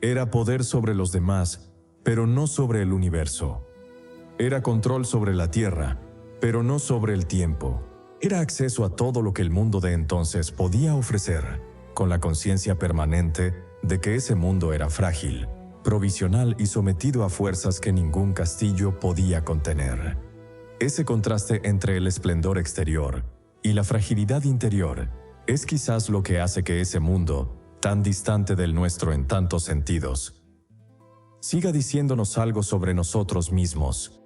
Era poder sobre los demás, pero no sobre el universo. Era control sobre la tierra, pero no sobre el tiempo. Era acceso a todo lo que el mundo de entonces podía ofrecer, con la conciencia permanente de que ese mundo era frágil, provisional y sometido a fuerzas que ningún castillo podía contener. Ese contraste entre el esplendor exterior y la fragilidad interior es quizás lo que hace que ese mundo, tan distante del nuestro en tantos sentidos, siga diciéndonos algo sobre nosotros mismos